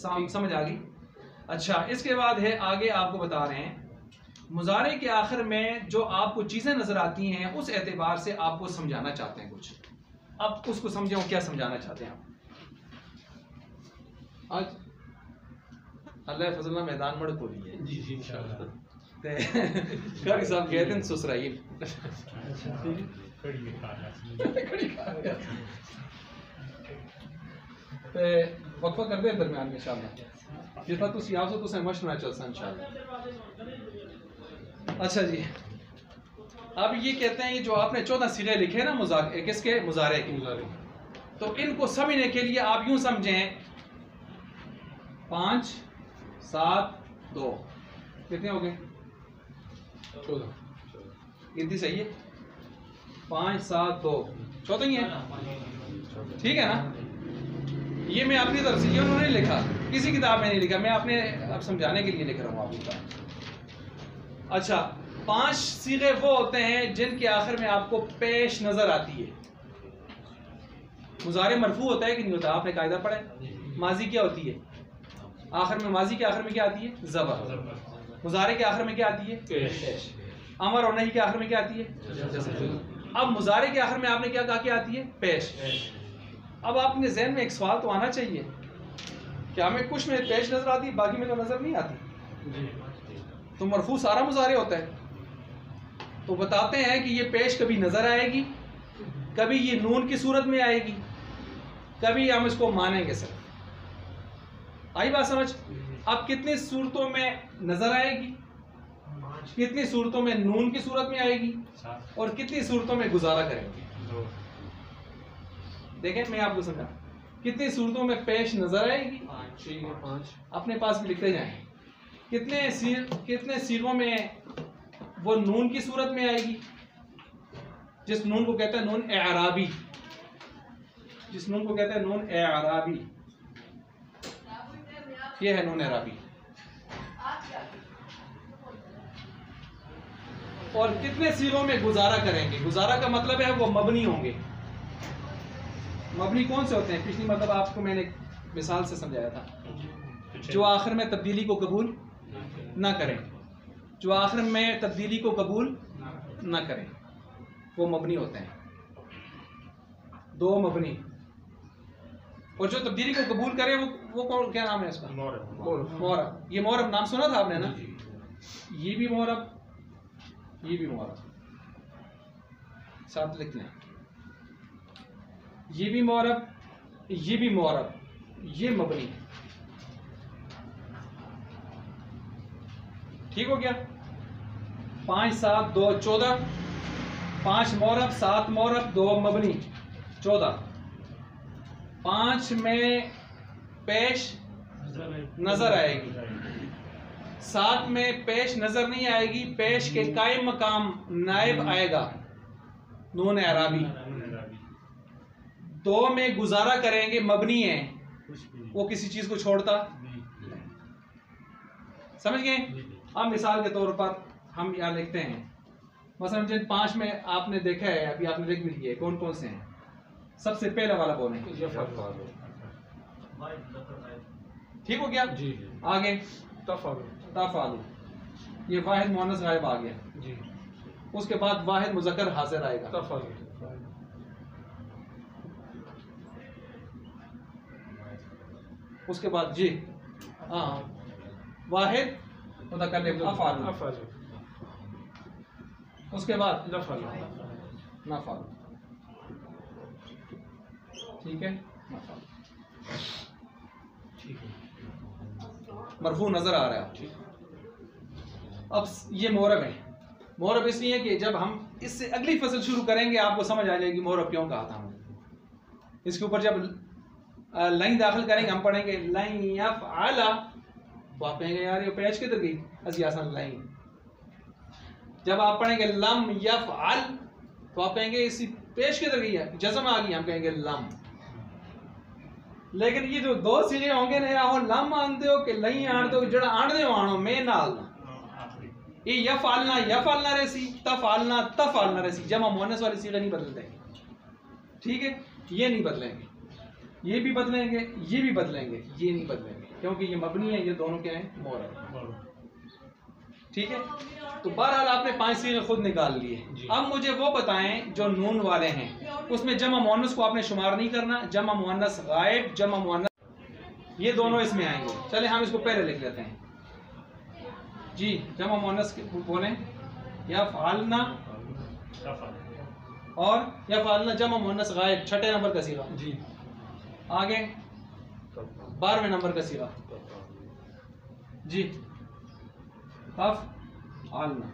سمجھ آ گئی؟ اچھا اس کے بعد ہے آگے آپ کو بتا رہے ہیں مضارع کے آخر میں جو آپ کو چیزیں نظر آتی ہیں اس اعتبار سے آپ کو سمجھانا چاہتے ہیں کچھ. اب اس کو سمجھیں کیا سمجھانا چاہتے ہیں آپ. آج اللہ فضل اللہ میدان مڑ کو لیے. جی جی انشاءاللہ. قاری صاحب گئے تھے سسرائیل. وقفہ کر دیں درمیان میں انشاءاللہ. جتنا تسی آؤ تو سے مشورہ چلسا انشاءاللہ. اچھا جی اب یہ کہتے ہیں جو آپ نے 14 صیغے لکھے نا مضارع کس کے؟ مضارع کے. تو ان کو سمجھنے کے لیے آپ یوں سمجھیں 5 7 2 کتنے ہو گئے؟ 14. گنتی صحیح ہے؟ 5 7 2 14 ہی ہے. ٹھیک ہے نا؟ یہ میں اپنی طرف سے یہ انہوں نے لکھا، کسی کتاب میں نہیں لکھا، میں اپنے اب سمجھانے کے لیے لکھ رہا ہوں آپ کو. اچھا 5 صیغے وہ ہوتے ہیں جن کے آخر میں آپ کو پیش نظر آتی ہے. مضارع مرفوع ہوتا ہے کہ نہیں ہوتا؟ آپ نے قاعدہ پڑھا ہے. ماضی کیا ہوتی ہے؟ آخر میں ماضی کے آخر میں کیا آتی ہے؟ زبر. مضارع کے آخر میں کیا آتی ہے؟ پیش. امر اور نہی کے آخر میں کیا آتی ہے؟ اب مضارع کے آخر میں آپ نے کیا کہا کہ آتی ہے؟ پیش. اب آپ کے ذہن میں ایک سوال تو آنا چاہیے کہ ہمیں کچھ میں پیش نظر آتی ہے باقی میں تو نظر نہیں آتی. تو مرفوع سارا مضارع ہوتا ہے. تو بتاتے ہیں کہ یہ پیش کبھی نظر آئے گی، کبھی یہ نون کی صورت میں آئے گی، کبھی ہم اس کو مانیں گے. سر آئی بات سمجھ؟ اب کتنی صورتوں میں نظر آئے گی، کتنی صورتوں میں نون کی صورت میں آئے گی اور کتنی صورتوں میں گزارا کریں گے. دیکھیں میں آپ کو سمجھا کتنی صورتوں میں پیش نظر آئے گی. 5 اپنے پاس بھی لکھتے جائیں. کتنے صیغوں میں وہ نون کی صورت میں آئے گی، جس نون کو کہتے ہیں نون اعرابی. جس نون کو کہتے ہیں نون اعرابی، یہ ہے نون اعرابی. اور کتنے صیغوں میں گزارا کریں گے. گزارا کا مطلب ہے وہ مبنی ہوں گے. مبنی کون سے ہوتے ہیں؟ پچھلی مطلب آپ کو میں نے مثال سے سمجھایا تھا. جو آخر میں تبدیلی کو قبول نہ کریں، جو آخر میں تبدیلی کو قبول نہ کریں وہ مبنی ہوتے ہیں. 2 مبنی. اور جو تبدیلی کو قبول کرے وہ کون کیا نام ہے اس کا؟ مورب. یہ مورب نام سنا تھا آپ نے نا؟ یہ بھی مورب، یہ بھی مورب، ساتھ لکھ لیں. یہ بھی مورب، یہ بھی مورب، یہ مبنی. ٹھیک ہو گیا؟ 5 7 2 14، 5 مورب 7 مورب 2 مبنی 14. 5 میں پیش نظر آئے گی، 7 میں پیش نظر نہیں آئے گی، پیش کے قائم مقام نائب آئے گا نون اعرابی. 2 میں گزارا کریں گے، مبنی ہے، وہ کسی چیز کو چھوڑتا. سمجھ گئے؟ اب مثال کے طور پر ہم یہاں لکھتے ہیں مثلا جن 5 میں آپ نے دیکھا ہے، ابھی آپ نے لکھ بھی لیے، کون کون سے ہیں؟ سب سے پہلا والا کون ہے؟ ٹھیک ہو گیا؟ جی. آگے تفعلوا، یہ واحد مؤنث غائب آ گیا. جی. اس کے بعد واحد مذکر حاضر آئے گا. اس کے بعد جی ہاں واحد متکلم افعلوا. اس کے بعد نفعلوا. ٹھیک ہے؟ مرفوع نظر آ رہا ہے. اب یہ مورب ہے. مورب اس لیے کہ جب ہم اس سے اگلی فصل شروع کریں گے آپ کو سمجھ آ جائے گی مورب کیوں کہا تھا ہم. اس کے اوپر جب لائن داخل کریں گے ہم پڑھیں گے لن یفعل، تو آپ کہیں گے یار یہ پیچ کدھر گئی؟ اسی آسان لائن. جب آپ پڑھیں گے لم یفعل تو آپ کہیں گے اسی پیش کدھر گئی ہے؟ جزم آ گئی، ہم کہیں گے لم. لیکن یہ جو 2 سیغے ہوں گے نا، یا لم آندے ہو کہ لئی آندے ہو، جڑا آندے ہو آنو میں نال یہ یفعلنا رسی، تفعلنا رسی. جمع مؤنث والی سیغے نہیں بدلتے. ٹھیک ہے؟ یہ نہیں بدلیں گے، یہ بھی بدلیں گے، یہ بھی بدلیں گے، یہ نہیں بدلیں گے کیونکہ یہ مبنی ہے. یہ دونوں کیا ہیں؟ مورب. ٹھیک ہے؟ تو بہرحال آپ نے 5 سیغے خود نکال لیے. اب مجھے وہ بتائیں جو نون والے ہیں، اس میں جمع مؤنث کو آپ نے شمار نہیں کرنا. جمع مؤنث غائب، جمع مؤنث، یہ دونوں اس میں آئیں گے. چلے ہم اس کو پہلے لکھ لیتے ہیں. جی جمع مؤنث بولیں یفعلنا، اور یفعلنا جمع مؤنث غائب 6 نمبر کا صیغہ. جی. آگے 12ویں نمبر کا صیغہ. جی تفعلنا.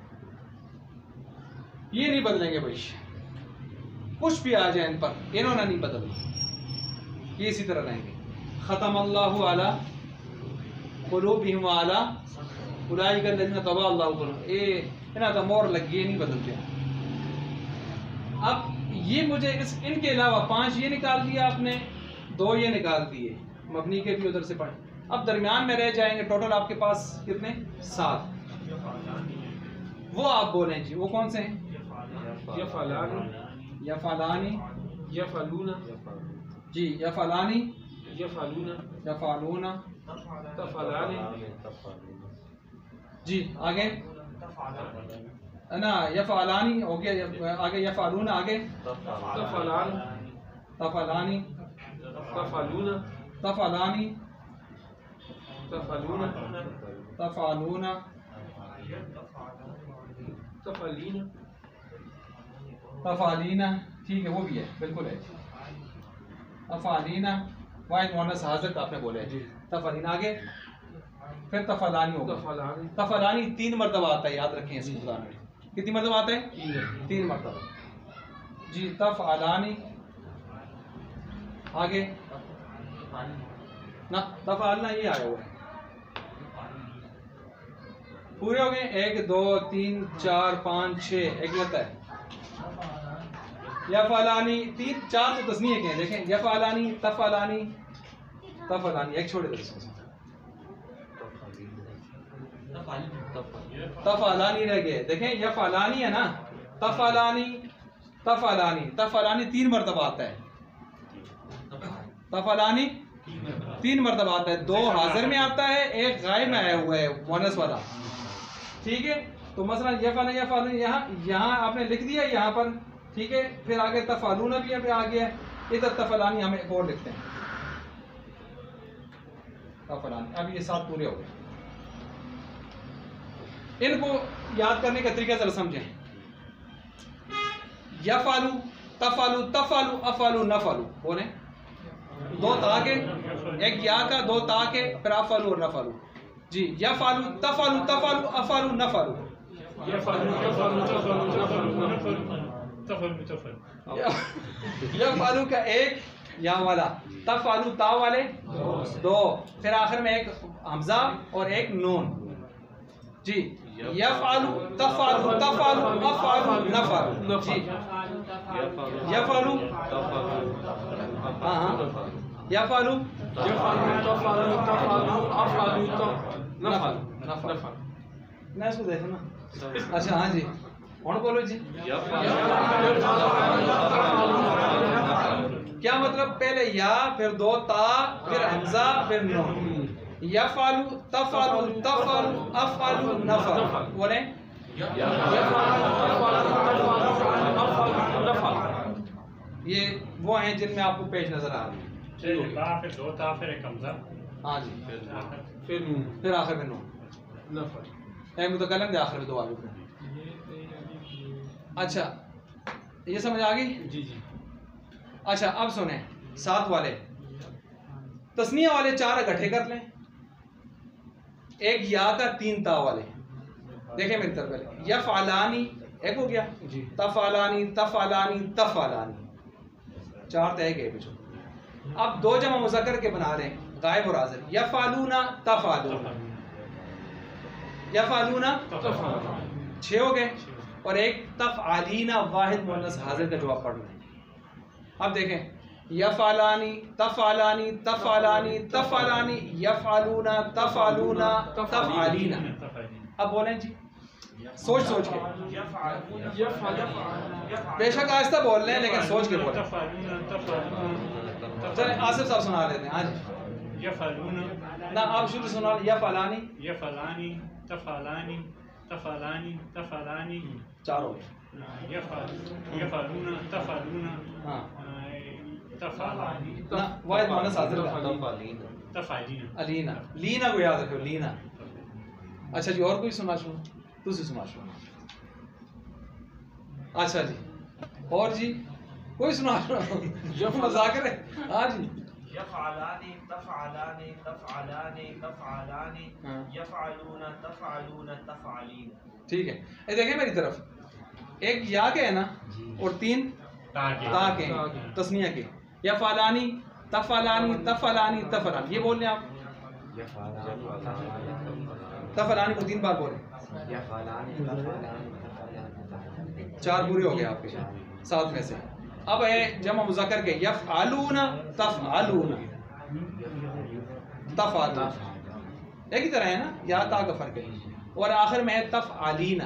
یہ نہیں بدلیں گے بھائی، کچھ بھی آ جائے ان پر، انہوں نے نہیں بدلنا، یہ اسی طرح رہیں گے. ختم اللہ علی قلوبہم وعلی اولئک الذین طبع اللہ قلوبہم. انہاں کا مور لگی، یہ نہیں بدلتے. اب یہ مجھے ان کے علاوہ 5 یہ نکال دیا آپ نے، 2 یہ نکال دیے مبنی کے بھی ادھر سے پڑھیں. اب درمیان میں رہ جائیں گے ٹوٹل آپ کے پاس کتنے؟ 7. وہ آپ بولیں جی، وہ کون سے ہیں؟ یفعلانی، یفعلون، جی یفعلانی، یفعلون، یفعلون، تفعلان، جی آگے نا یفعلانی ہو گیا. آگے یفعلون، آگے تفعلان، تفعلانی، تفعلون، تفعلانی، تفعلون، تفعلون، تفعلین، تفعلین. ٹھیک ہے، وہ بھی ہے، بالکل ہے. تفعلین واحد مؤنث حاضر کا آپ نے بولے. جی. تفعلین. آگے پھر تفعلانی ہوگا. تفعلان، تفعلانی 3 مرتبہ آتا ہے، یاد رکھیں اس قرآن میں. کتنی مرتبہ آتا ہے؟ 3 مرتبہ. جی تفعلانی. آگے نہ تفعلنا یہ آیا ہوا ہے. پورے ہو گئے؟ 1 2 3 4 5 6، ایک لگتا ہے یفعلانی. 3 4 تو تسنیہ کے ہیں، دیکھیں یفعلانی، تفعلانی، تفعلانی. ایک چھوڑے درس تفعلانی رہ گئے. دیکھیں یفعلانی ہے نا، تفعلانی، تفعلانی، تفعلانی 3 مرتبہ آتا ہے. تفعلانی 3 مرتبہ آتا ہے. 2 حاضر میں آتا ہے، 1 غائب میں آیا ہوا ہے مؤنث والا. ٹھیک ہے؟ تو مثلا یفعلن، یفعلن یہاں آپ نے لکھ دیا یہاں پر. ٹھیک ہے؟ پھر آگے تفعلون بھی یہاں پہ آ گیا ہے. ادھر تفعلانی ہم ایک اور لکھتے ہیں تفعلانی. اب یہ 7 پورے ہو گئے. ان کو یاد کرنے کا طریقہ ذرا سمجھیں. یفعلو تفعلو تفعلو افعلو نفعلو بولیں. 2 تا کے، ایک یا کا، 2 تا کے، پھر افعلو اور نفعلو. جی یفعلو تفعلو تفعلو افعلو نفعلو. یفعلو کا ایک یا والا، تفعلو تا والے 2، پھر آخر میں ایک حمزہ اور ایک نون. جی یفعلو تفعلو تفعلو افعلو نفعلو. جی یفعلو ہاں یفعلو میں اس کو دیکھوں نا. اچھا ہاں جی اور بولو جی. کیا مطلب؟ پہلے یا، پھر 2 تا، پھر حمزہ، پھر نون. یفعلو تفعلو تفعلو افعلو نفعلو بولیں. یہ وہ ہیں جن میں آپ کو پیج نظر آ رہی ہے. پھر 2 تا، پھر ایک حمزہ. ہاں جی پھر آخر میں نون. ایک متکلم دے آخر میں 2 آلو. اچھا یہ سمجھ آ گئی؟ جی جی. اچھا اب سنیں 7 والے تسنیہ والے 4 اکٹھے کر لیں. ایک یا کا 3 تا والے دیکھیں میری طرف. پہلے یفعلانی ایک ہو گیا، تفعلانی تفعلانی تفعلانی 4 طے گئے بچوں. اب 2 جمع مذکر کے بنا رہے ہیں غائب اور حاضر. یفعلون تفعلون، یفعلون 6 ہو گئے، اور ایک تفعالین واحد مؤنث حاضر کا جواب پڑھ رہے ہیں. اب دیکھیں یفعلانی تفعلانی تفعلانی تفعلانی یفعلون تفعلون تفعالین. اب بولیں جی سوچ سوچ کے، بے شک آہستہ بول رہے ہیں لیکن سوچ کے بولیں. چلیں آصف صاحب سنا لیتے ہیں. ہاں جی یفعلون نہ آپ شروع سنا. یفعلانی یفعلانی تفعلانی تفعلانی تفعلانی 4 ہو گئے. یفعلون تفعلون ہاں تفعلانی نہ واحد مؤنث حاضر کا تفعلین. علینا لینا کو یاد رکھو لینا. اچھا جی اور کوئی سنا سنو تسی سنا سنو. اچھا جی اور جی کوئی سنا سنو جو مذاکر ہے. ہاں جی یفعلانی تفعلانی تفعلانی تفعلانی یفعلون تفعلون تفعلین. ٹھیک ہے. یہ دیکھیں میری طرف ایک یا کے ہے نا اور 3 تا کے تسنیہ کے. یفعلانی تفعلانی تفعلانی تفعلانی یہ بول لیں آپ. تفعلانی کو 3 بار بولیں. 4 پورے ہو گئے آپ کے 7 میں سے. اب ہے جمع مذکر کے یفعلون تفعلون تفعلون ایک ہی طرح ہے نا، یا تا کا فرق ہے. اور آخر میں ہے تفعالین.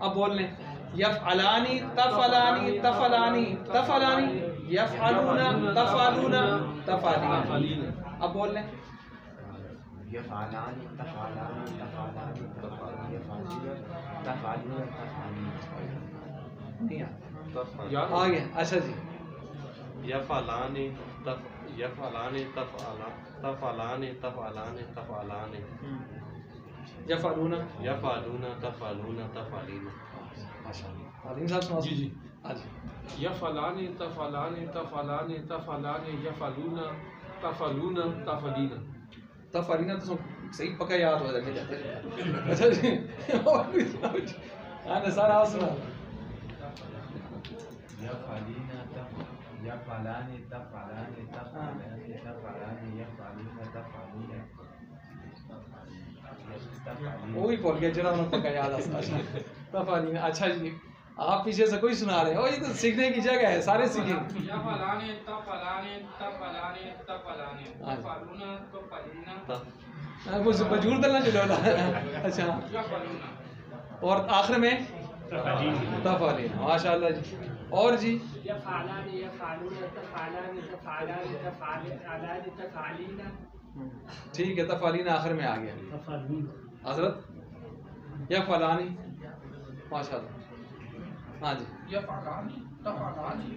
اب بول لیں یفعلانی تفعلانی تفعلانی تفعلانی یفعلون تفعلون تفعلین. اب بول لیں یفعلانی تفعلانی تفعلانی تفعلانی تفعلون تفعلین. آ گیا. اچھا جی یفعلانی یفعلانی تفعلانی تفعلانی تفعلانی یفعلون یفعلون تفعلون تفعلین. عظیم صاحب سنا. جی جی. یفعلانی تفعلانی تفعلانی تفعلانی یفعلون تفعلون تفعلین. تفعلین تو صحیح پکا یاد ہو جاتے جاتے. اچھا جی اور کوئی سناؤ جی. ہاں سارا آپ سنا. یفعلانی تفعلانی تفعلانی تفعلانی یفعلون تفعلون. وہی بول گیا جڑا انہوں پکا یاد آسا. تفعلین. اچھا جی آپ پیچھے سے کوئی سنا رہے ہیں. یہ تو سیکھنے کی جگہ ہے، سارے سیکھیں. یفعلانی تفعلانی تفعلانی تفعلانی تفعلون تفعلین. کچھ بجور دلنا چلو نا. اچھا اور آخر میں تفعلین. ماشاء اللہ جی. اور جی یفعلانی یفعلون تفعلانی تفعلانی تفعلانی تفعلین. ٹھیک ہے تفعلین آخر میں آ گیا. حضرت یفعلانی ماشاء اللہ. ہاں جی یفعلانی تفعلانی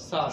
7।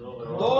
2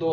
2।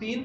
3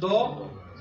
2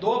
2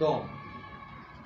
2,